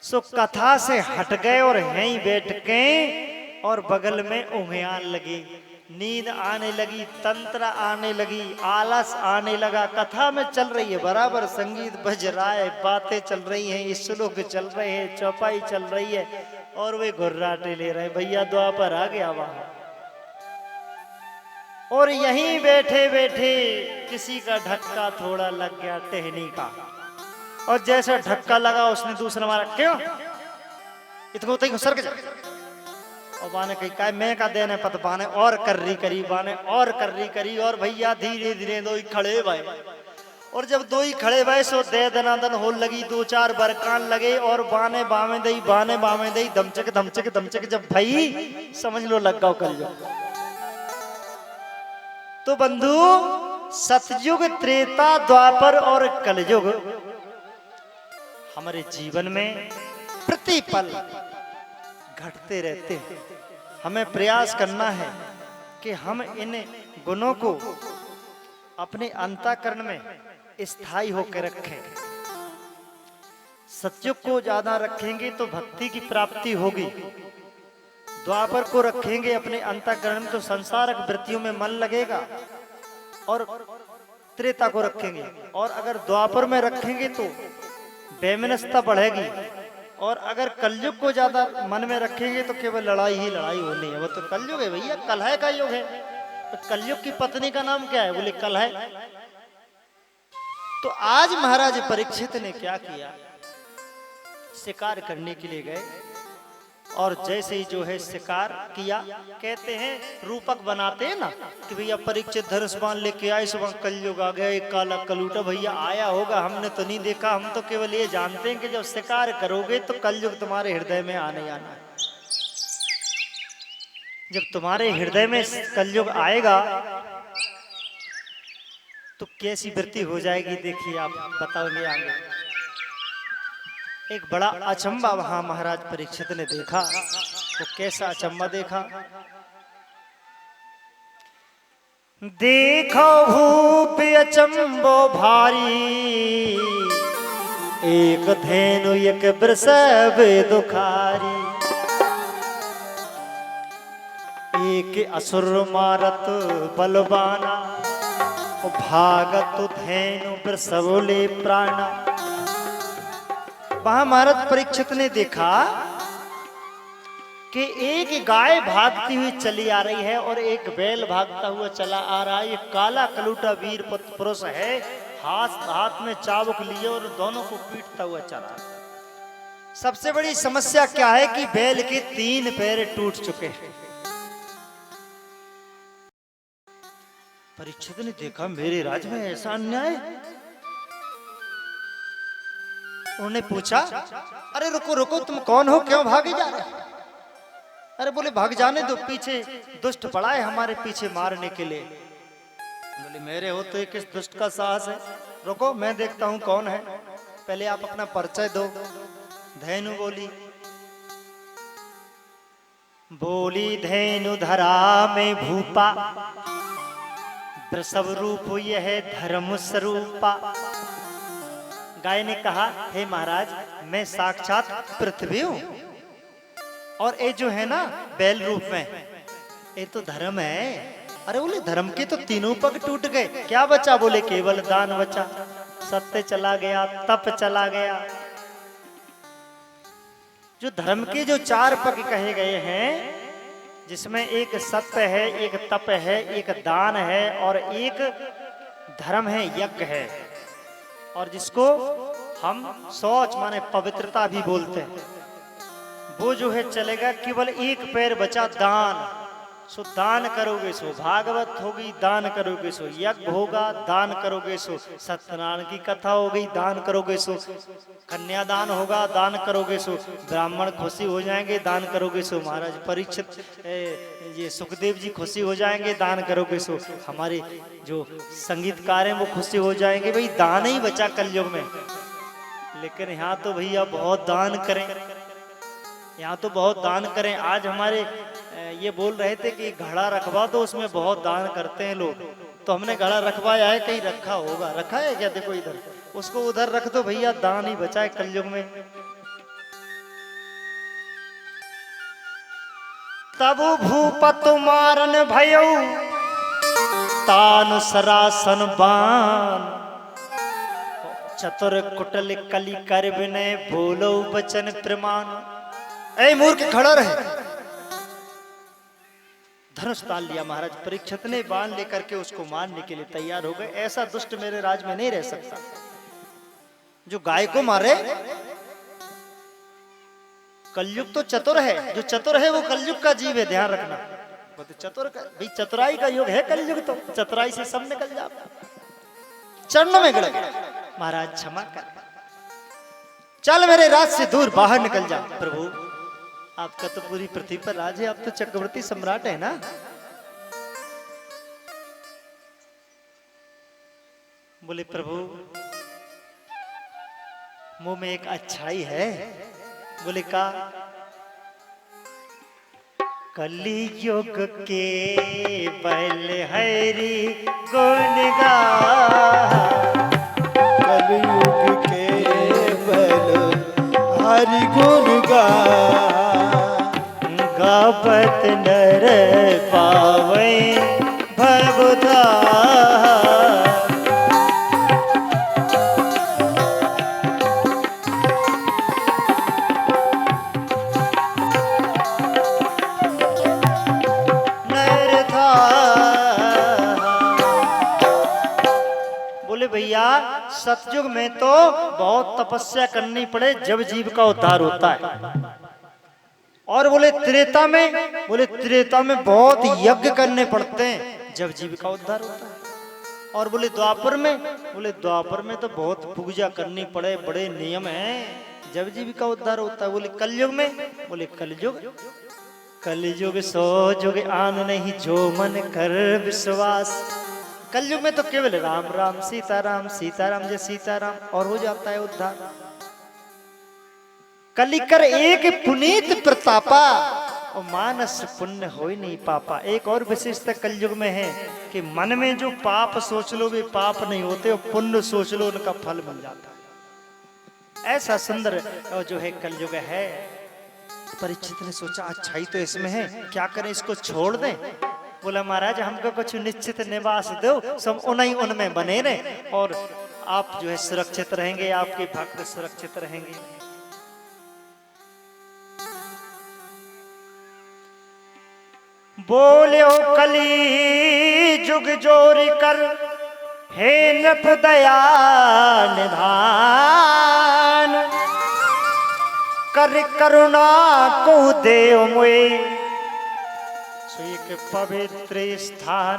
सो कथा से हट गए और यहीं बैठ के और बगल में ऊँघियान लगी, नींद आने लगी, तंत्र आने लगी, आलस आने लगा। कथा में चल रही है, बराबर संगीत बज रहा है, बातें चल रही हैं, श्लोक चल रहे हैं, चौपाई चल रही है और वे घुर्राटे ले रहे हैं। भैया द्वापर आ गया वहां। और यहीं बैठे बैठे किसी का धक्का थोड़ा लग गया टहनी का, और जैसा धक्का लगा उसने दूसरा मारा, क्यों इतना तक सर के जा। और बाने कही का मैं का देने पत बाने और कर्री करी, बाने और कर्री करी, और भैया धीरे धीरे दो ही खड़े भाई। और जब दो ही खड़े भाई सो दे दनादन हो लगी, दो चार बरकान लगे और बाने बामे दई, बाने बामे दई, धमचक धमचक धमचक, जब भाई समझ लो लग गओ कल जो। तो बंधु, सतयुग, त्रेता, द्वापर और कलयुग हमारे जीवन में प्रतिपल घटते रहते हैं। हमें प्रयास करना है कि हम इन गुणों को अपने अंतःकरण में स्थायी होकर रखें। सतयुग को ज्यादा रखेंगे तो भक्ति की प्राप्ति होगी, द्वापर को रखेंगे अपने अंतःकरण में तो संसारक वृत्तियों में मन लगेगा, और त्रेता को रखेंगे और अगर द्वापर में रखेंगे तो वैमनस्यता बढ़ेगी, और अगर कलयुग को ज्यादा मन में रखेंगे तो केवल लड़ाई ही लड़ाई होनी है। वो तो कलयुग है भैया, कलह का युग है। तो कलयुग की पत्नी का नाम क्या है? बोले कलह। तो आज महाराज परीक्षित ने क्या किया, शिकार करने के लिए गए, और जैसे ही जो है शिकार किया, कहते हैं रूपक बनाते हैं ना कि भैया परीक्षित धनुष बाण लेके आए, सुबह कलयुग आ गया, एक काला कलूटा भैया आया होगा, हमने तो नहीं देखा, हम तो केवल ये जानते हैं कि जब शिकार करोगे तो कलयुग तुम्हारे हृदय में आने आना है। जब तुम्हारे हृदय में कलयुग आएगा तो कैसी वृत्ति हो जाएगी, देखिए आप बताओगे आगे। एक बड़ा अचंबा वहां महाराज परीक्षित ने देखा। तो कैसा अचंबा देखा? देखो भूप अचंबो भारी, एक धेनु एक वृषभ दुखारी, एक असुर मारत बलवाना, भागत धेनु वृषभ ले प्राणा। वहां महाराज परीक्षित ने देखा कि एक गाय भागती हुई चली आ रही है और एक बैल भागता हुआ चला आ रहा है। ये काला कलूटा वीर पुरुष है, हाथ में चाबुक लिए और दोनों को पीटता हुआ चला। सबसे बड़ी समस्या क्या है कि बैल के 3 पैर टूट चुके हैं। परीक्षित ने देखा मेरे राज्य में ऐसा अन्याय। उन्होंने पूछा, अरे रुको रुको, तुम कौन हो, क्यों भागे जा रहे हो? अरे बोले भाग जाने दो, पीछे दुष्ट पड़ा है हमारे पीछे मारने के लिए। बोले मेरे हो तो किस दुष्ट का साहस है, रुको मैं देखता हूं कौन है, पहले आप अपना परिचय दो। धेनु बोली, बोली धेनु धरा में भूपा, वृषभ रूप यह धर्म स्वरूपा। गाय ने कहा, हे महाराज मैं साक्षात पृथ्वी हूं, और ये जो है ना बैल रूप में, ये तो धर्म है। अरे बोले धर्म के तो 3 पग टूट गए, क्या बचा? बोले केवल दान बचा, सत्य चला गया, तप चला गया। जो धर्म के जो 4 पग कहे गए हैं, जिसमें एक सत्य है, एक तप है, एक दान है और एक धर्म है, यज्ञ है, और जिसको हम शौच माने पवित्रता भी बोलते हैं, वो जो है चलेगा। केवल एक पैर बचा दान। सो दान करोगे सो भागवत होगी, दान करोगे सो यज्ञ होगा, दान करोगे सो सत्यनारायण की कथा हो गई, दान करोगे सो कन्यादान होगा, दान करोगे सो ब्राह्मण खुशी हो जाएंगे, दान करोगे सो महाराज परीक्षित ये सुखदेव जी खुशी हो जाएंगे, दान करोगे सो हमारे जो संगीतकार हैं वो खुशी हो जाएंगे। भाई दान ही बचा कलयुग में। लेकिन यहाँ तो भैया बहुत दान करें, यहाँ तो बहुत दान करें। आज हमारे ये बोल रहे थे कि घड़ा रखवा दो, उसमें बहुत दान करते हैं लोग, तो हमने घड़ा रखवाया है, कहीं रखा होगा, रखा है क्या? देखो इधर, उसको उधर रख दो भैया, दान ही बचा है कलयुग में। तब भूपत मारन भयो तान सरासन बान। चतुर कुटल कली कर विनय बोलो वचन प्रमाण। ऐ मूर्ख खड़ा रहे। धनुष तान लिया महाराज। परीक्षित ने बाण लेकर के उसको मारने के लिए तैयार हो गए। ऐसा दुष्ट मेरे राज में नहीं रह सकता जो गाय को मारे। कलयुग तो चतुर है, जो चतुर है वो कलयुग का जीव है, ध्यान रखना। चतुर का भाई चतुराई का युग है कलयुग, तो चतुराई से सब निकल जाओ। चरणों में गड़ गए, महाराज क्षमा कर, चल मेरे राज से दूर बाहर निकल जा। प्रभु आपका तो पूरी पृथ्वी पर राज है, आप तो चक्रवर्ती सम्राट है ना। बोले प्रभु मुंह में एक अच्छाई है। बोले का कली युग के बल हरि गुण गा। कलयुग के बल हरि गुण गा। गावत नर पावे भवदा। भैया सतयुग में तो बहुत तपस्या करनी पड़े जब जीव का उद्धार होता है। और बोले त्रेता में बहुत यज्ञ करने पड़ते हैं जब जीव का उद्धार होता है। और बोले द्वापर में तो बहुत पूजा करनी पड़े, बड़े नियम हैं जब जीव का उद्धार होता है। बोले कलयुग सो जुग आन नहीं जो मन कर विश्वास। कलयुग में तो केवल राम राम सीताराम जय सीताराम और हो जाता है उद्धार। कलिकर एक पुनीत प्रतापा और मानस पुण्य हो ही नहीं पापा। एक और विशेषता कलयुग में है कि मन में जो पाप सोच लो वे पाप नहीं होते, और पुण्य सोच लो उनका फल मिल जाता है। ऐसा सुंदर जो है कलयुग है। परीक्षित ने सोचा अच्छाई तो इसमें है, क्या करें इसको छोड़ दें। बोला महाराज हमको कुछ निश्चित निवास दो, सब उनमें बने रहे और आप जो है सुरक्षित रहेंगे, आपके भक्त सुरक्षित रहेंगे। बोले कली जुग जोरी कर हे नृप दया निधान। कर करुणा को देव मोए एक पवित्र स्थान।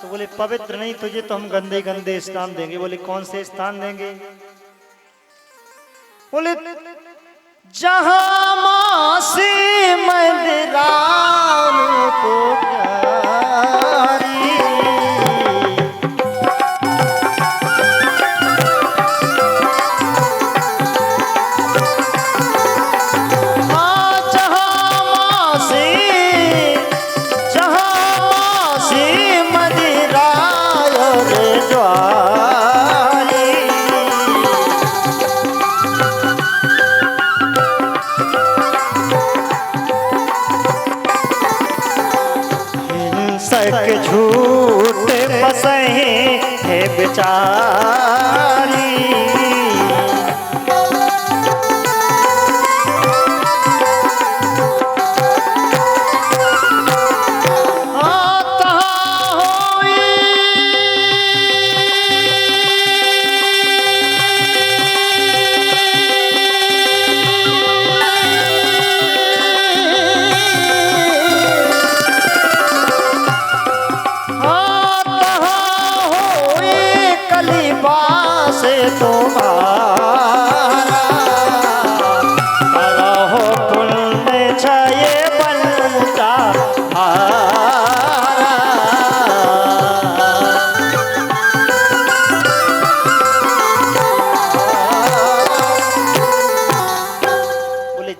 तो बोले पवित्र नहीं तुझे तो हम गंदे गंदे स्थान देंगे। बोले कौन से स्थान देंगे। बोले जहां मां से मंदिरान को प्यारी। झूठ बसहे है बेचारी।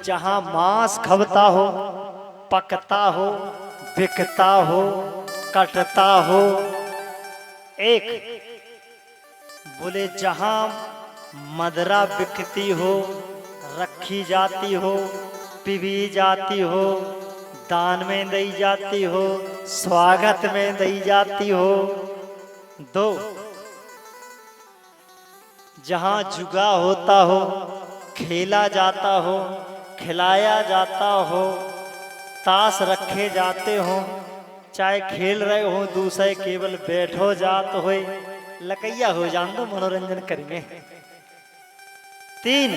जहां मांस खबता हो, पकता हो, बिकता हो, कटता हो। एक बोले जहां मदरा बिकती हो, रखी जाती हो, भी जाती हो, दान में दई जाती हो, स्वागत में दई जाती हो। 2, जहां जुगा होता हो, खेला जाता हो, खिलाया जाता हो, ताश रखे जाते हो, चाहे खेल रहे हो, दूसरे केवल बैठो जात हो, लकैया हो जान दो, मनोरंजन करेंगे। 3,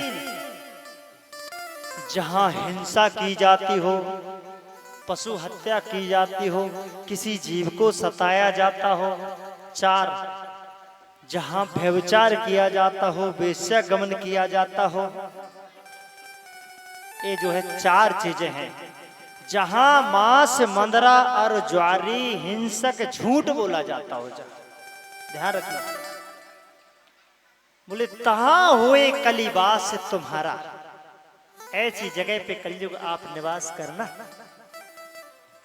जहां हिंसा की जाती हो, पशु हत्या की जाती हो, किसी जीव को सताया जाता हो। 4, जहां व्यभिचार किया जाता हो, वेश्यागमन किया जाता हो। ये जो है 4 चीजें हैं जहां मांस, मंदरा और ज्वारी, हिंसक, झूठ बोला जाता हो। ध्यान रखना। बोले तहां हुए कलिवास तुम्हारा, ऐसी जगह पे कलयुग आप निवास करना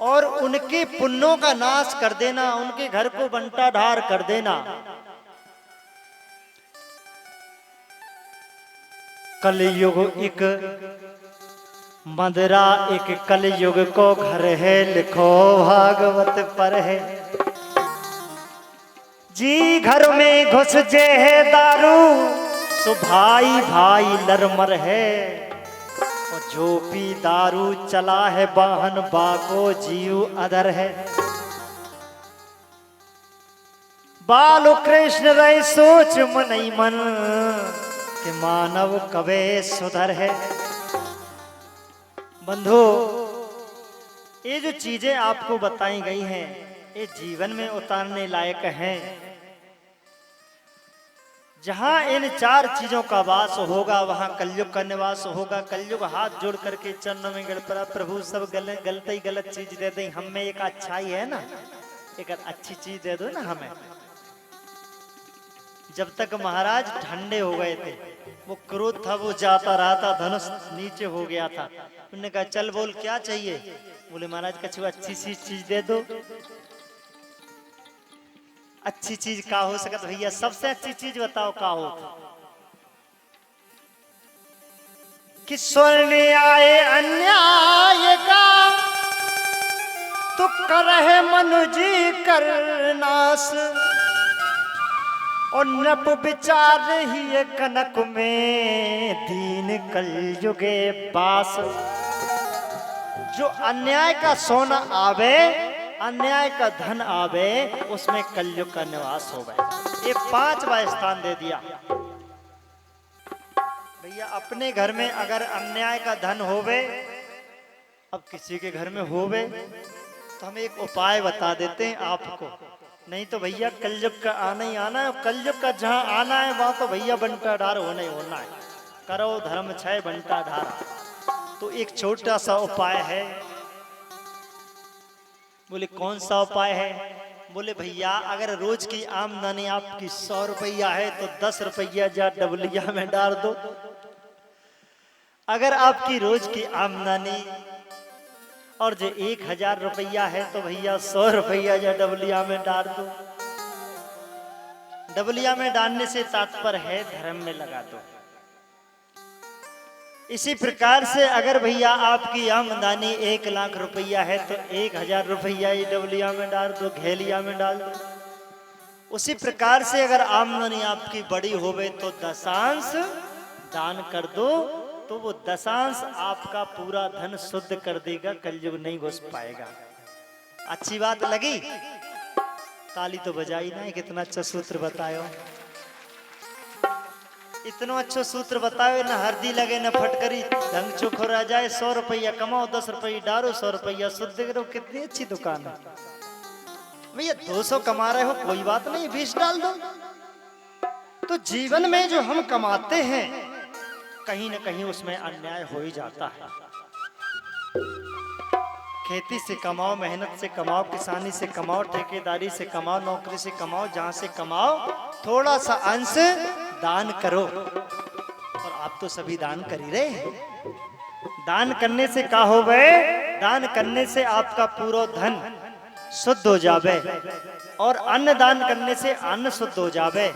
और उनके पुण्यों का नाश कर देना, उनके घर को बंटा ढार कर देना। कलयुग एक मंदरा, एक कलयुग को घर है, लिखो भागवत पर है। जी घर में घुस जे है दारू, सो भाई भाई लरमर है। और जो भी दारू चला है वाहन, बाको जीव अधर है। बालो कृष्ण रहे सोच मन ही मन, कि मानव कवे सुधर है। बंधु, ये जो चीजें आपको बताई गई हैं, ये जीवन में उतारने लायक हैं। जहां इन 4 चीजों का वास होगा, वहां कलयुग का निवास होगा। कलयुग हाथ जोड़ करके चरणों में गिर पड़ा, प्रभु सब गलत ही गलत चीज दे दें, हमें एक अच्छाई है ना, एक अच्छी चीज दे दो ना हमें। जब तक महाराज ठंडे हो गए थे, वो क्रोध था वो जाता रहा था, धनुष नीचे हो गया था। उन्होंने कहा चल बोल क्या चाहिए। बोले महाराज कछु अच्छी सी चीज दे दो। अच्छी चीज का हो सकत भैया, सबसे अच्छी चीज बताओ का हो। कि स्वर्ण आए अन्याय का, तो करहे मनुजी कर नाश। और नप विचार ही कनक में, दीन कलयुगे बास। जो अन्याय का सोना आवे, अन्याय का धन आवे, उसमें कलयुग का निवास हो गए। ये 5वां स्थान दे दिया भैया। अपने घर में अगर अन्याय का धन होवे, अब किसी के घर में होवे, तो हम एक उपाय बता देते हैं आपको। नहीं तो भैया कलयुग का आना ही आना है। कलयुग का जहां आना है वहां तो भैया बंटा ढार होना ही होना है। करो धर्म क्षय बंटा ढार। तो एक छोटा सा उपाय है। बोले कौन सा उपाय है। बोले भैया अगर रोज की आमदनी आपकी 100 रुपया है तो 10 रुपया जा डबलिया में डाल दो। अगर आपकी रोज की आमदनी और जो 1000 रुपया है तो भैया 100 रुपया जा डबलिया में डाल दो। डबलिया में डालने से तात्पर्य है धर्म में लगा दो। इसी प्रकार से अगर भैया आपकी आमदनी 1 लाख रुपया है तो 1000 रुपया ही डबलिया में डाल दो, घेलिया में डाल दो। उसी प्रकार से अगर आमदनी आपकी बड़ी होवे तो दशांश दान कर दो, तो वो दशांश आपका पूरा धन शुद्ध कर देगा, कलयुग नहीं घुस पाएगा। अच्छी बात लगी? ताली तो बजाई ना। कितना अच्छा सूत्र बतायो, इतना अच्छा सूत्र बताओ। न हल्दी लगे न फटकरी, ढंग चोखो रह जाए। 100 रुपया कमाओ, 10 रुपया डालो, 100 रुपया शुद्ध करो। कितनी अच्छी दुकान है भैया। 200 कमा रहे हो कोई बात नहीं, 20 डाल दो। तो जीवन में जो हम कमाते हैं कहीं न कहीं उसमें अन्याय हो ही जाता है। खेती से कमाओ, मेहनत से कमाओ, किसानी से कमाओ, ठेकेदारी से कमाओ, नौकरी से कमाओ, जहां से कमाओ थोड़ा सा अंश दान करो। और आप तो सभी दान कर ही रहे हैं। दान करने से क्या हो गए? दान करने से आपका पूरा धन शुद्ध हो जावे, और अन्न दान करने से अन्न शुद्ध हो जावे।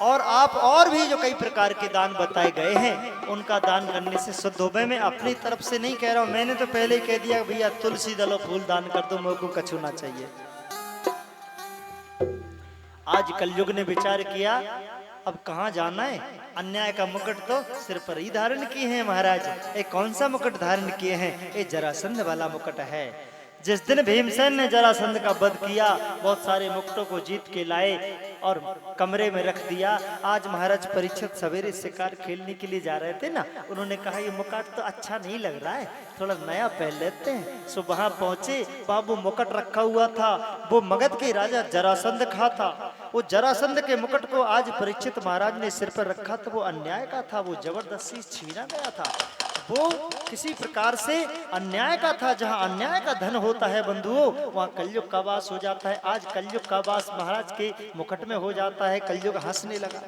और आप और भी जो कई प्रकार के दान बताए गए हैं उनका दान करने से शुद्ध हो। मैं अपनी तरफ से नहीं कह रहा हूं, मैंने तो पहले ही कह दिया भैया तुलसी दलो फूल दान कर दो, मेरे को कछु ना चाहिए। आज कलयुग ने विचार किया अब कहां जाना है, अन्याय का मुकुट तो सिर पर ही धारण किए हैं महाराज। ये कौन सा मुकुट धारण किए हैं? ये जरासंध वाला मुकुट है। जिस दिन भीमसेन ने जरासंध का वध किया, बहुत सारे मुकुटों को जीत के लाए और कमरे में रख दिया। आज महाराज परीक्षित सवेरे शिकार खेलने के लिए जा रहे थे ना, उन्होंने कहा ये मुकुट तो अच्छा नहीं लग रहा है, थोड़ा नया पहन लेते हैं। सो वहां पहुंचे, बाबू मुकुट रखा हुआ था, वो मगध के राजा जरासंध का था। वो जरासंध के मुकुट को आज परीक्षित महाराज ने सिर पर रखा तो वो अन्याय का था, वो जबरदस्ती छीना गया था, वो किसी प्रकार से अन्याय का था। जहां अन्याय का धन होता है बंधुओं, वहां कलयुग का वास हो जाता है। आज कलयुग का वास महाराज के मुकुट में हो जाता है। कलयुग हंसने लगा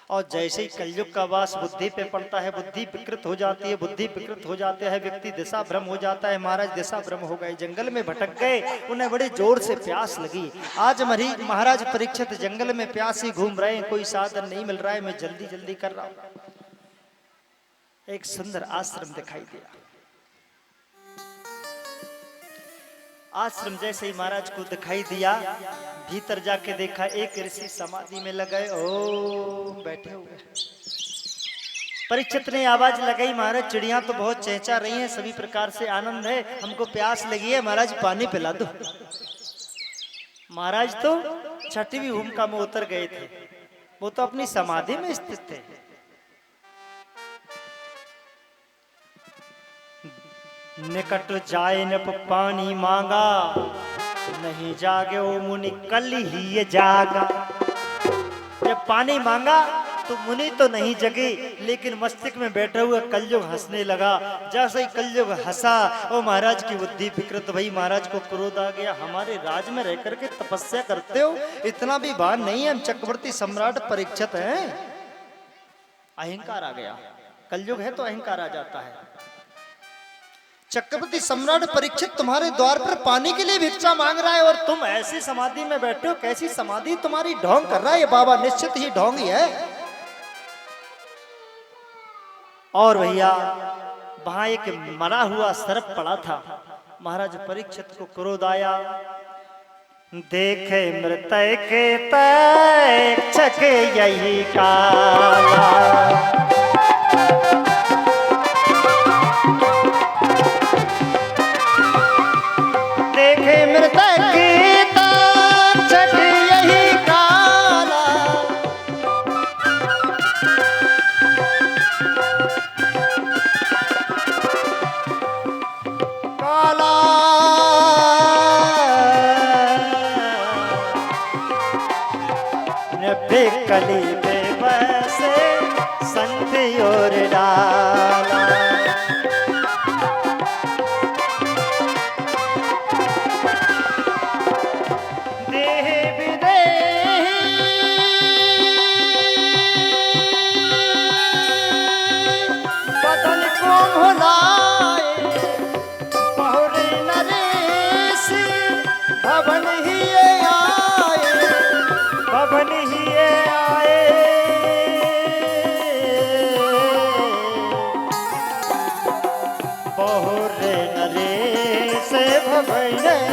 और जैसे ही कलयुग का वास बुद्धि पे पड़ता है, बुद्धि विकृत हो जाती है, बुद्धि विकृत हो जाते हैं, व्यक्ति दिशा भ्रम हो जाता है। महाराज दिशा भ्रम हो गए, जंगल में भटक गए, उन्हें बड़े जोर से प्यास लगी। आज महाराज परीक्षित जंगल में प्यासी घूम रहे हैं, कोई साधन नहीं मिल रहा है, मैं जल्दी जल्दी कर रहा हूं। एक सुंदर आश्रम दिखाई दिया। आश्रम जैसे ही महाराज को दिखाई दिया, भीतर जाके देखा एक ऋषि समाधि में लगे, ओ बैठे हुए। परीक्षित ने आवाज लगाई, महाराज चिड़िया तो बहुत चहचा रही हैं, सभी प्रकार से आनंद है, हमको प्यास लगी है, महाराज पानी पिला दो। महाराज तो छठवीं भूमिका में उतर गए थे, वो तो अपनी समाधि में स्थित थे। निकट जाए न पानी मांगा, नहीं जागे वो मुनि कल ही ये जागा। जब पानी मांगा तो मुनि तो नहीं जगे, लेकिन मस्तिष्क में बैठा हुआ कलयुग हंसने लगा। जैसे ही कलयुग हंसा, वो महाराज की बुद्धि विकृत भई, महाराज को क्रोध आ गया, हमारे राज में रहकर के तपस्या करते हो, इतना भी भान नहीं है, हम चक्रवर्ती सम्राट परीक्षित हैं। अहंकार आ गया, कलयुग है तो अहंकार आ जाता है। चक्रवर्ती सम्राट परीक्षित तुम्हारे द्वार पर पानी के लिए भिक्षा मांग रहा है और तुम ऐसी समाधि में बैठे हो, कैसी समाधि तुम्हारी? ढोंग कर रहा है ये बाबा, निश्चित ही ढोंग ही है। और भैया वहां एक मरा हुआ सर्प पड़ा था। महाराज परीक्षित को क्रोध आया, देखे मृतय के तक्षक यही काला। देखे मृतक तक्षक यही काला, काला बेकली बेबसे संत और डाला। भवन ही आए, भवन ही आए, बहुरे नरेश भवन ही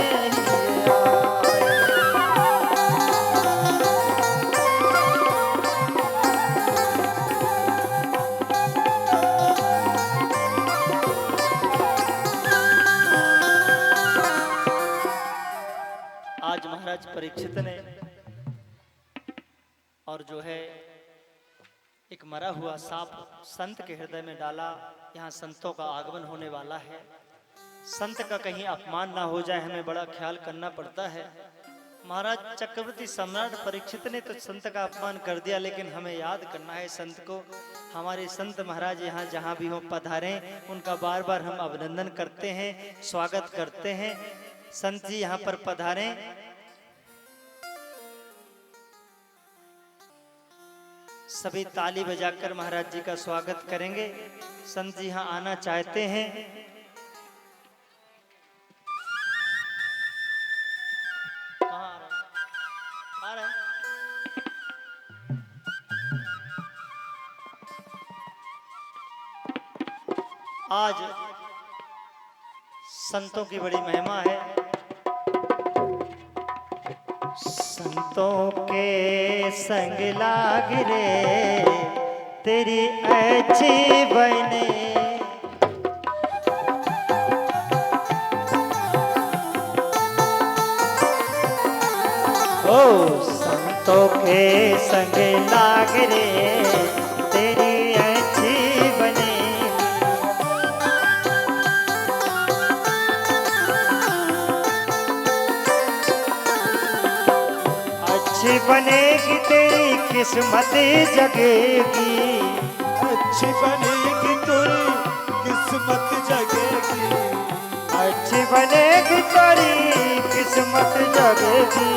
आज महाराज परीक्षित ने और जो है एक मरा हुआ सांप संत के हृदय में डाला। यहाँ संतों का आगमन होने वाला है, संत का कहीं अपमान ना हो जाए, हमें बड़ा ख्याल करना पड़ता है। महाराज चक्रवर्ती सम्राट परीक्षित ने तो संत का अपमान कर दिया, लेकिन हमें याद करना है संत को। हमारे संत महाराज यहाँ जहाँ भी हो पधारे, उनका बार बार हम अभिनंदन करते हैं, स्वागत करते हैं। संत जी यहाँ पर पधारे, सभी ताली बजाकर महाराज जी का स्वागत करेंगे। संत जी यहाँ आना चाहते हैं। कहाँ आ रहे हैं? आज संतों की बड़ी महिमा है। संतों के संग लाग रे तेरी अच्छी बने, ओ संतों के संग लाग रे तेरी अच्छी बने, अच्छी बनेगी तेरी किस्मत जगेगी, अच्छी बनेगी तेरी किस्मत जगेगी, अच्छी बनेगी तेरी किस्मत जगेगी,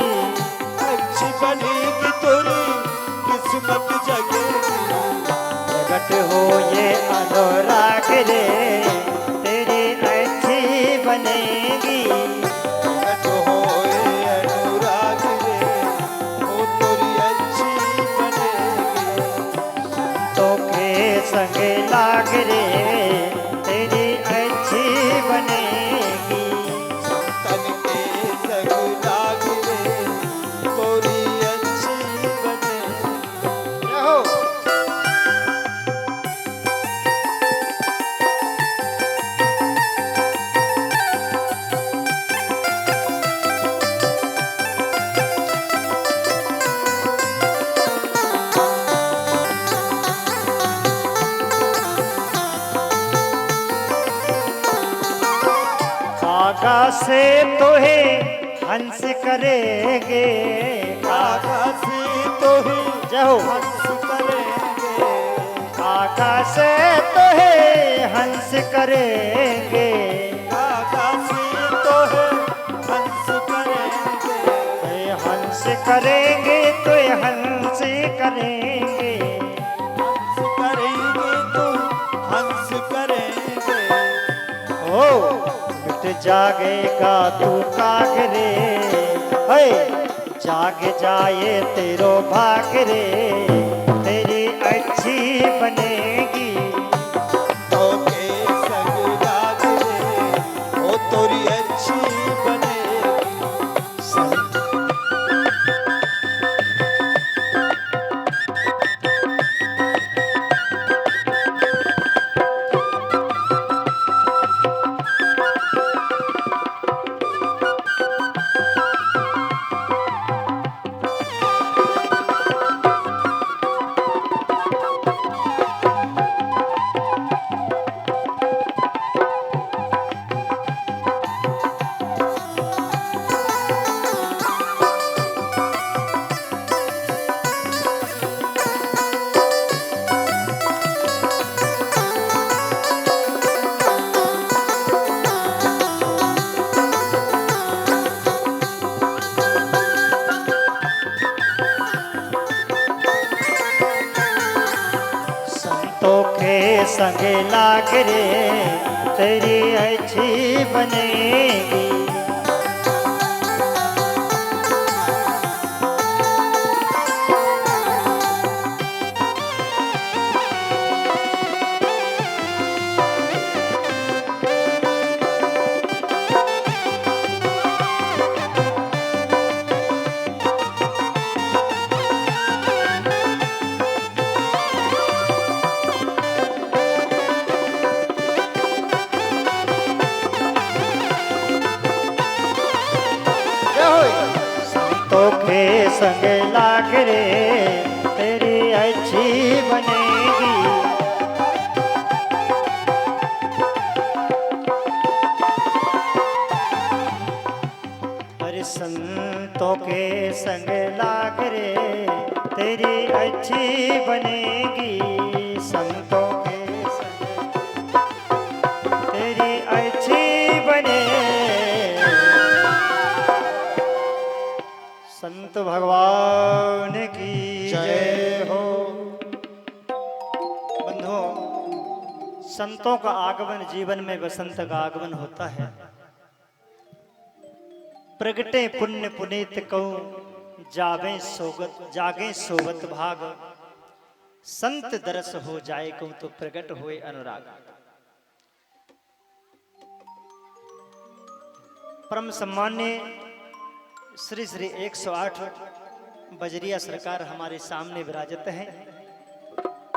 अच्छी बनेगी तेरी किस्मत जगेगी। प्रगट हो ये अनुराग रे तेरी अच्छी बनेगी, प्रगट होए अनुराग रे वो तेरी अच्छी बनेगी। तो के संग लाग रे तेरी अच्छी बनेगी, तन के संग लाग रे तेरी अच्छी बनेगी। जय हो। काका से तोहे हंस करेंगे, काका से तो ही जय हो। हंस करेंगे, काका से तोहे हंस करेंगे, काका से तो है हंस करेंगे, हंस करेंगे तो हंस करेंगे, हंस करेंगे तो हंस करेंगे। ओ मिट जागेगा तू कागरे, है जाग जाए तेरो भाग रे तेरी अच्छी बनेगी, तो के संग लाग रे वो तेरी अच्छी बनेगी। संतों के संग लाग रे तेरी अच्छी बनेगी, संतों के संग लाग रे तेरी अच्छी बनेगी, अरे संतों के संग लाग रे तेरी अच्छी बनेगी, संतों के संग तेरी अच्छी बने। संत भगवान की जय हो। बंधुओं, संतों का आगमन जीवन में वसंत का आगमन होता है। प्रगटे पुण्य पुनीत कहूं जागे सोगत भाग, संत दरस हो जाए कहूं तो प्रगट होए अनुराग। परम सम्मान्य श्री श्री 108 बजरिया सरकार हमारे सामने विराजत हैं।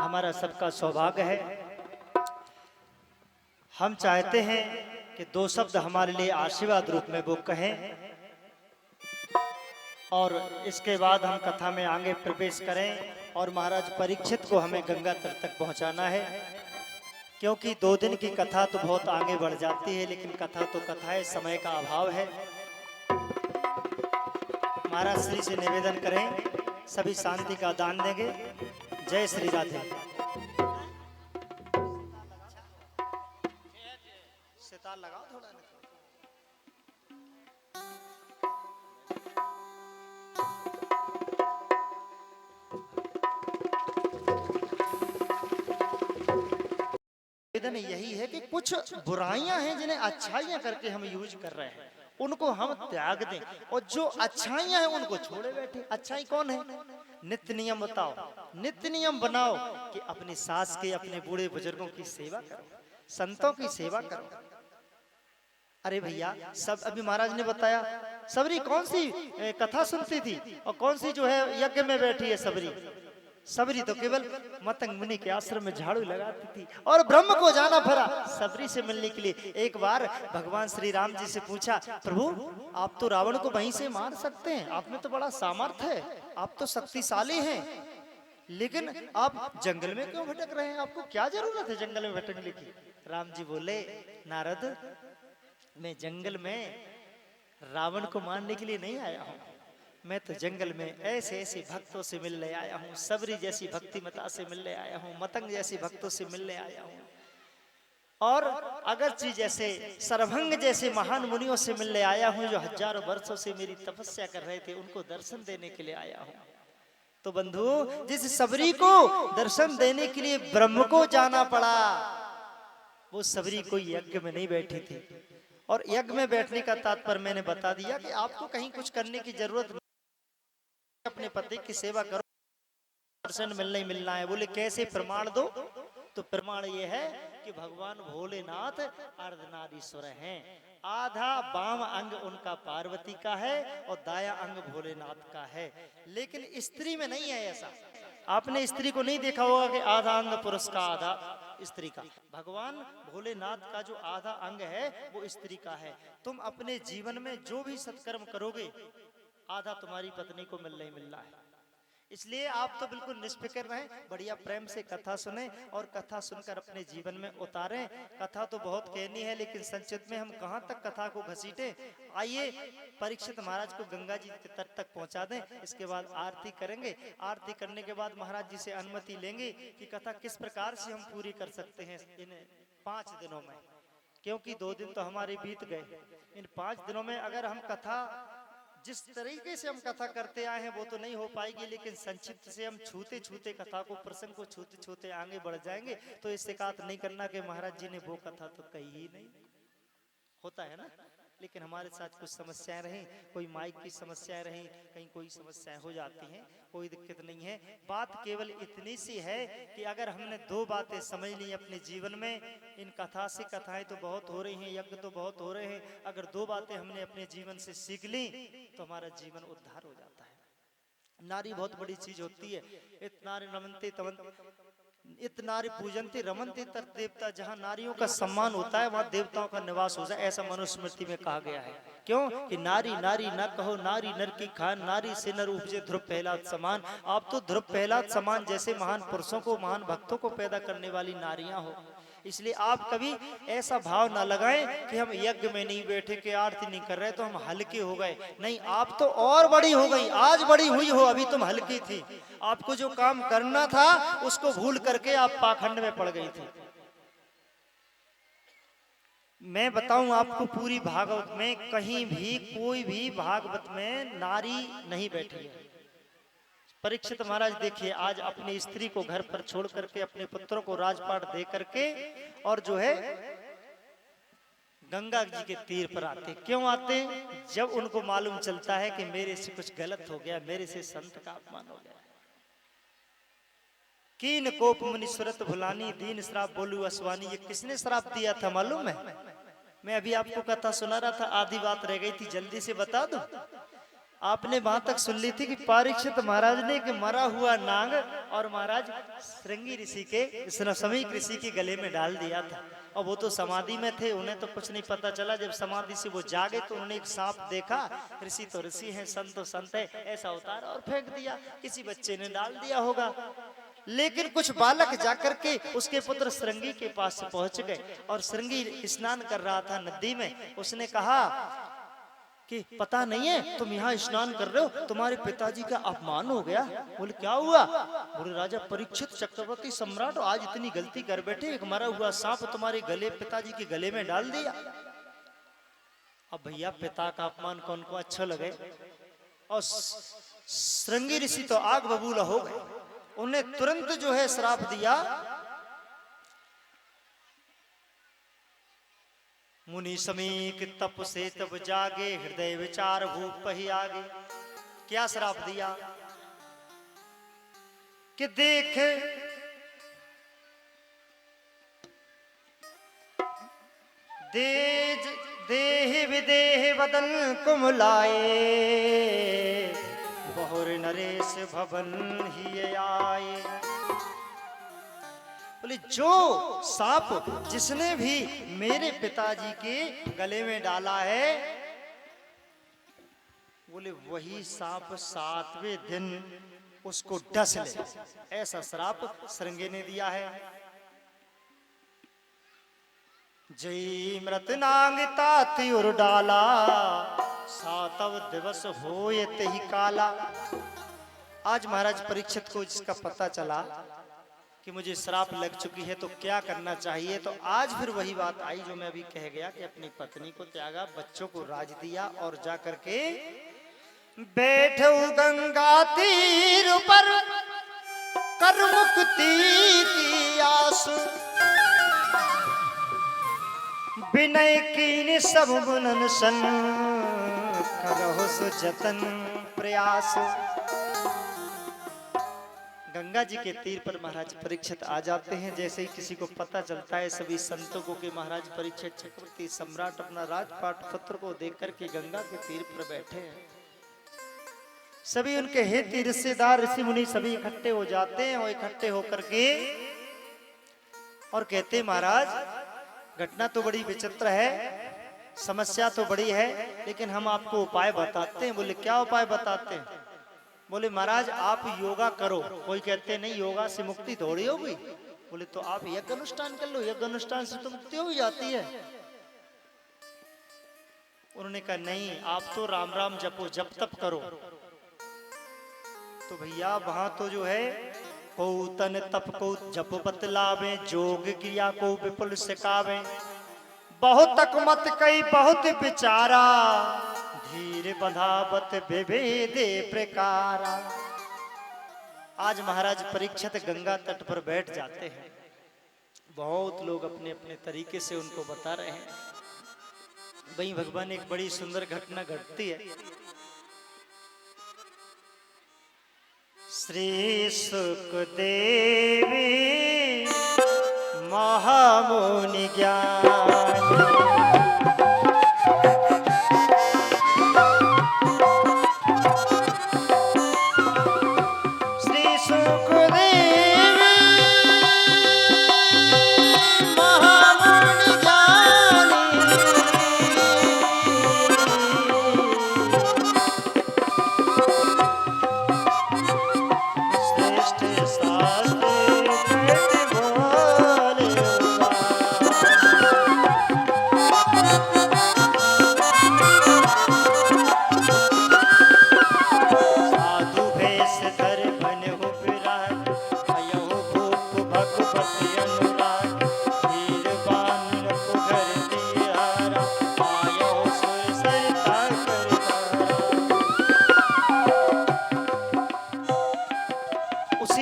हमारा सबका सौभाग्य है। हम चाहते हैं कि दो शब्द हमारे लिए आशीर्वाद रूप में वो कहें और इसके बाद हम कथा में आगे प्रवेश करें और महाराज परीक्षित को हमें गंगा तट तक पहुंचाना है, क्योंकि 2 दिन की कथा तो बहुत आगे बढ़ जाती है, लेकिन कथा तो कथा है, समय का अभाव है। महाराज श्री से निवेदन करें, सभी शांति का दान देंगे। जय श्री राधे। सितार लगाओ थोड़ा। निवेदन यही है कि कुछ बुराइयां हैं जिन्हें अच्छाइयां करके हम यूज कर रहे हैं, उनको हम त्याग दें, और जो अच्छाइयां हैं उनको छोड़े बैठे। अच्छाई कौन है? नित्य नियम बताओ, नित्य नियम बनाओ कि अपनी सास के, अपने बूढ़े बुजुर्गों की सेवा करो, संतों की सेवा करो। अरे भैया, सब अभी महाराज ने बताया, सबरी कौन सी कथा सुनती थी और कौन सी जो है यज्ञ में बैठी है सबरी। सबरी तो केवल मतंग मुनि के आश्रम में झाड़ू लगाती थी और ब्रह्म को जाना भरा सबरी से मिलने के लिए। एक बार भगवान श्री राम जी से पूछा, प्रभु आप तो रावण को वहीं से मार सकते हैं, आप में तो बड़ा सामर्थ्य है, आप तो शक्तिशाली हैं, लेकिन आप जंगल में क्यों भटक रहे हैं? आपको क्या जरूरत है जंगल में भटकने की? राम जी बोले, नारद मैं जंगल में रावण को मारने के लिए नहीं आया हूँ, मैं तो जंगल में ऐसे ऐसे भक्तों से मिलने आया हूँ, सबरी जैसी भक्तिमता से मिलने आया हूँ, मतंग जैसी भक्तों से मिलने आया हूँ, और अगरची जैसे सरभंग जैसे महान मुनियों से मिलने आया हूँ जो हजारों वर्षों से मेरी तपस्या कर रहे थे, उनको दर्शन देने के लिए आया हूँ। तो बंधु, जिस सबरी को दर्शन देने के लिए ब्रह्म को जाना पड़ा, वो सबरी कोई यज्ञ में नहीं बैठी थी। और यज्ञ में बैठने का तात्पर्य मैंने बता दिया कि आपको कहीं कुछ करने की जरूरत नहीं, अपने पति की सेवा करो, दर्शन मिलना ही मिलना है। बोले कैसे? प्रमाण दो। तो प्रमाण ये है कि भगवान भोलेनाथ अर्धनारीश्वर हैं। आधा बाम अंग उनका पार्वती का है और दाया अंग भोलेनाथ का है, लेकिन स्त्री में नहीं है ऐसा। आपने स्त्री को नहीं देखा होगा कि आधा अंग पुरुष का आधा स्त्री का। भगवान भोलेनाथ का जो आधा अंग है वो स्त्री का है। तुम अपने जीवन में जो भी सत्कर्म करोगे, आधा तुम्हारी पत्नी को मिलना ही मिलना है। इसलिए आप तो बिल्कुल निष्फिक्र रहें, बढ़िया प्रेम से कथा सुने और कथा सुनकर अपने जीवन में उतारें। कथा तो बहुत कहनी है, लेकिन संचित में हम कहाँ तक कथा को घसीटे। आइए परीक्षित महाराज को गंगा जी के तट तक पहुंचा दें, इसके बाद आरती करेंगे। आरती करने के बाद महाराज जी से अनुमति लेंगे कि कथा किस प्रकार से हम पूरी कर सकते हैं इन 5 दिनों में, क्योंकि 2 दिन तो हमारे बीत गए। इन 5 दिनों में अगर हम कथा जिस तरीके से हम कथा करते आए हैं वो तो नहीं हो पाएगी, लेकिन संक्षिप्त से हम छूते छूते कथा को, प्रसंग को छूते छूते आगे बढ़ जाएंगे। तो इससे बात नहीं करना कि महाराज जी ने वो कथा तो कही ही नहीं, होता है ना। लेकिन हमारे साथ कुछ समस्याएं रहीं, कोई माइक की समस्याएं रहीं, कहीं कोई समस्याएं हो जाती हैं, कोई दिक्कत नहीं है। बात केवल इतनी सी है कि अगर हमने 2 बातें समझ ली अपने जीवन में, इन कथा से, कथाएं तो बहुत हो रही हैं, यज्ञ तो बहुत हो रहे हैं, अगर 2 बातें हमने अपने जीवन से सीख ली तो हमारा जीवन उद्धार हो जाता है। नारी बहुत बड़ी चीज होती है। इतना रमनते तमन इतनारी पूजनते रमनते तर देवता, जहाँ नारियों का सम्मान होता है वहाँ देवताओं का निवास हो जाए, ऐसा मनुस्मृति में कहा गया है। क्यों? कि नारी नारी न कहो, नारी नर की खान, नारी से नर उपजे ध्रुव प्रहलाद समान। आप तो ध्रुव प्रहलाद समान जैसे महान पुरुषों को, महान भक्तों को पैदा करने वाली नारियां हो। इसलिए आप कभी ऐसा भाव ना लगाएं कि हम यज्ञ में नहीं बैठे, के आरती नहीं कर रहे तो हम हल्के हो गए। नहीं, आप तो और बड़ी हो गई, आज बड़ी हुई हो, अभी तुम हल्की थी। आपको जो काम करना था उसको भूल करके आप पाखंड में पड़ गई थी। मैं बताऊं आपको, पूरी भागवत में कहीं भी, कोई भी भागवत में नारी नहीं बैठी है। परीक्षित महाराज देखिए, आज अपनी स्त्री को घर पर छोड़ करके, अपने पुत्रों को राजपाट दे करके, और जो है गंगा जी के तीर पर आते। क्यों आते? जब उनको मालूम चलता है कि मेरे से कुछ गलत हो गया, मेरे से संत का अपमान हो गया। कीन कोप मुनि सुरत भुलानी, दीन श्राप बोलू असवानी। ये किसने श्राप दिया था मालूम है? मैं अभी आपको कथा सुना रहा था, आधी बात रह गई थी, जल्दी से बता दूं। आपने वहां तक सुन ली थी कि परीक्षित महाराज ने कि मरा हुआ नाग और महाराज श्रृंगी ऋषि के समीक ऋषि के गले में डाल दिया था। और वो तो समाधि में थे, उन्हें तो कुछ नहीं पता चला। जब समाधि से वो जागे तो उन्होंने एक सांप देखा, ऋषि तो ऋषि है, संत तो संत है, ऐसा उतारा और फेंक दिया। किसी बच्चे ने डाल दिया होगा। लेकिन कुछ बालक जाकर के उसके पुत्र श्रृंगी के पास पहुंच गए और श्रृंगी स्नान कर रहा था नदी में। उसने कहा कि पता नहीं है तुम यहाँ स्नान कर रहे हो, तुम्हारे पिताजी का अपमान हो गया। बोले क्या हुआ? बोले राजा परीक्षित चक्रवर्ती सम्राट आज इतनी गलती कर बैठे, एक मरा हुआ सांप तुम्हारे गले, पिताजी के गले में डाल दिया। अब भैया पिता का अपमान कौन को अच्छा लगे। और श्रृंगी ऋषि तो आग बबूला हो गए। उन्हें तुरंत जो है श्राप दिया, मुनि समीक तप से तब जागे, हृदय विचार भूप ही आगे। क्या श्राप दिया कि देख देह विदेह बदन कुमलाए, बहुर नरेश भवन ही आए। बोले जो सांप जिसने भी मेरे पिताजी के गले में डाला है, बोले वही सांप 7वें दिन उसको डस ले। ऐसा श्राप श्रृंगी ने दिया है। जय मृत नांग ताति उर डाला, 7वें दिवस होए तेहि काला। आज महाराज परीक्षित को जिसका पता चला कि मुझे श्राप लग चुकी है तो क्या करना चाहिए, तो आज फिर वही बात आई जो मैं अभी कह गया कि अपनी पत्नी को त्यागा, बच्चों को राज दिया और जा करके बैठो गंगा तीर पर कर मुक्ति की आस, विनय कीन सब मुनन सन करहो सो जतन प्रयास। गंगा जी के तीर पर महाराज परीक्षित आ जाते हैं। जैसे ही किसी को पता चलता है सभी संतों को कि महाराज परीक्षित चक्रवर्ती सम्राट अपना राजपाट पुत्र को देख करके गंगा के तीर पर बैठे हैं, सभी उनके हित रिश्तेदार ऋषि मुनि सभी इकट्ठे हो जाते हैं। और इकट्ठे होकर के और कहते महाराज घटना तो बड़ी विचित्र है, समस्या तो बड़ी है, लेकिन हम आपको उपाय बताते हैं। बोले क्या उपाय बताते हैं? बोले महाराज आप योगा करो। कोई कहते नहीं योगा से मुक्ति थोड़ी होगी। बोले तो आप यज्ञ अनुष्ठान कर लो, यज्ञ अनुष्ठान से तो मुक्ति हो जाती है। उन्होंने कहा नहीं, आप तो राम राम जपो, जप तप करो। तो भैया वहां तो जो है को तन तप को जप बतलावे, जोग क्रिया को विपुल सिखावे, बहुत तक मत कई बहुत विचारा, धीर बंधावत विभेदे प्रकारा। आज महाराज परीक्षित गंगा तट पर बैठ जाते हैं। बहुत लोग अपने अपने तरीके से उनको बता रहे हैं। वहीं भगवान एक बड़ी सुंदर घटना घटती है। श्री सुखदेवी महामुनि ज्ञान,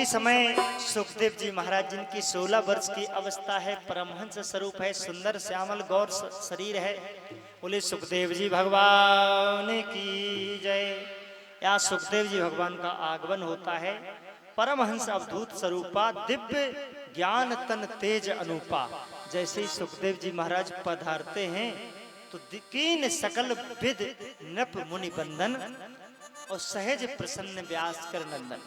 समय सुखदेव जी महाराज जिनकी 16 वर्ष की अवस्था है, परमहंस स्वरूप है, सुंदर श्यामल गौर शरीर है। बोले सुखदेव जी भगवान की जय। या सुखदेव जी भगवान का आगमन होता है। परमहंस अवधूत स्वरूपा, दिव्य ज्ञान तन तेज अनूपा। जैसे ही सुखदेव जी महाराज पधारते हैं तो कीन सकल विद नप मुनि बंधन और सहज प्रसन्न व्यास कर नंदन।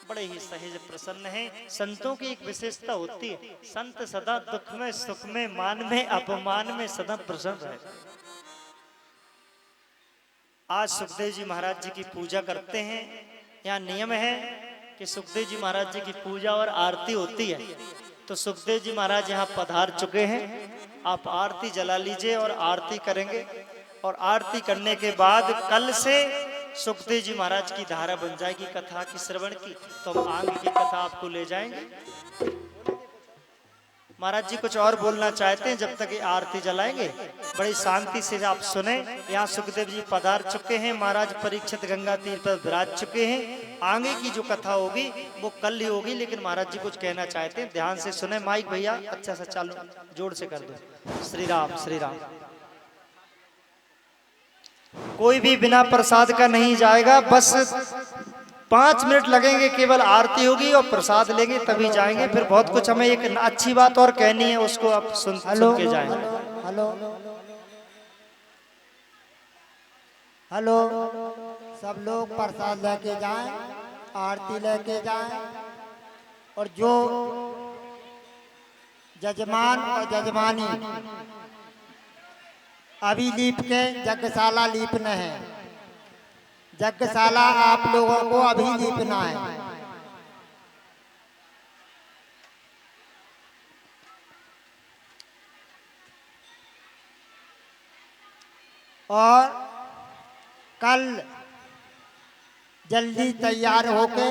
बड़े ही सहज प्रसन्न हैं। संतों की एक विशेषता होती है, संत सदा दुख में सुख में मान में अपमान में सदा प्रसन्न रहते हैं। आज सुखदेव जी महाराज जी की पूजा करते हैं। यहाँ नियम है कि सुखदेव जी महाराज जी की पूजा और आरती होती है, तो सुखदेव जी महाराज यहाँ पधार चुके हैं। आप आरती जला लीजिए और आरती करेंगे, और आरती करने के बाद कल से सुखदेव जी महाराज की धारा बन जाएगी कथा की श्रवण की, तो हम आगे की कथा आपको ले जाएंगे। महाराज जी कुछ और बोलना चाहते हैं जब तक ये आरती जलाएंगे? बड़ी शांति से आप सुने। यहाँ सुखदेव जी पधार चुके हैं, महाराज परीक्षित गंगा तीर पर विराज चुके हैं। आगे की जो कथा होगी वो कल ही होगी, लेकिन महाराज जी कुछ कहना चाहते हैं, ध्यान से सुने। माइक भैया अच्छा सा चालू जोर से कर दो। श्री राम श्री राम। कोई भी बिना प्रसाद का नहीं जाएगा, बस 5 मिनट लगेंगे, केवल आरती होगी और प्रसाद लेंगे तभी जाएंगे। फिर बहुत कुछ हमें एक अच्छी बात और कहनी है, उसको आप सुन के जाएंगे। हेलो हेलो, सब लोग प्रसाद लेके जाएं, आरती लेके जाएं, और जो जजमान और जजमानी अभी लीप के यज्ञशाला लीपना है। यज्ञशाला आप लोगों को अभी लीपना है। और कल जल्दी तैयार होके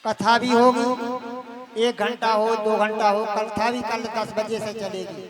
कथा भी होगी। 1 घंटा हो 2 घंटा हो, कथा भी कल 10 बजे से चलेगी।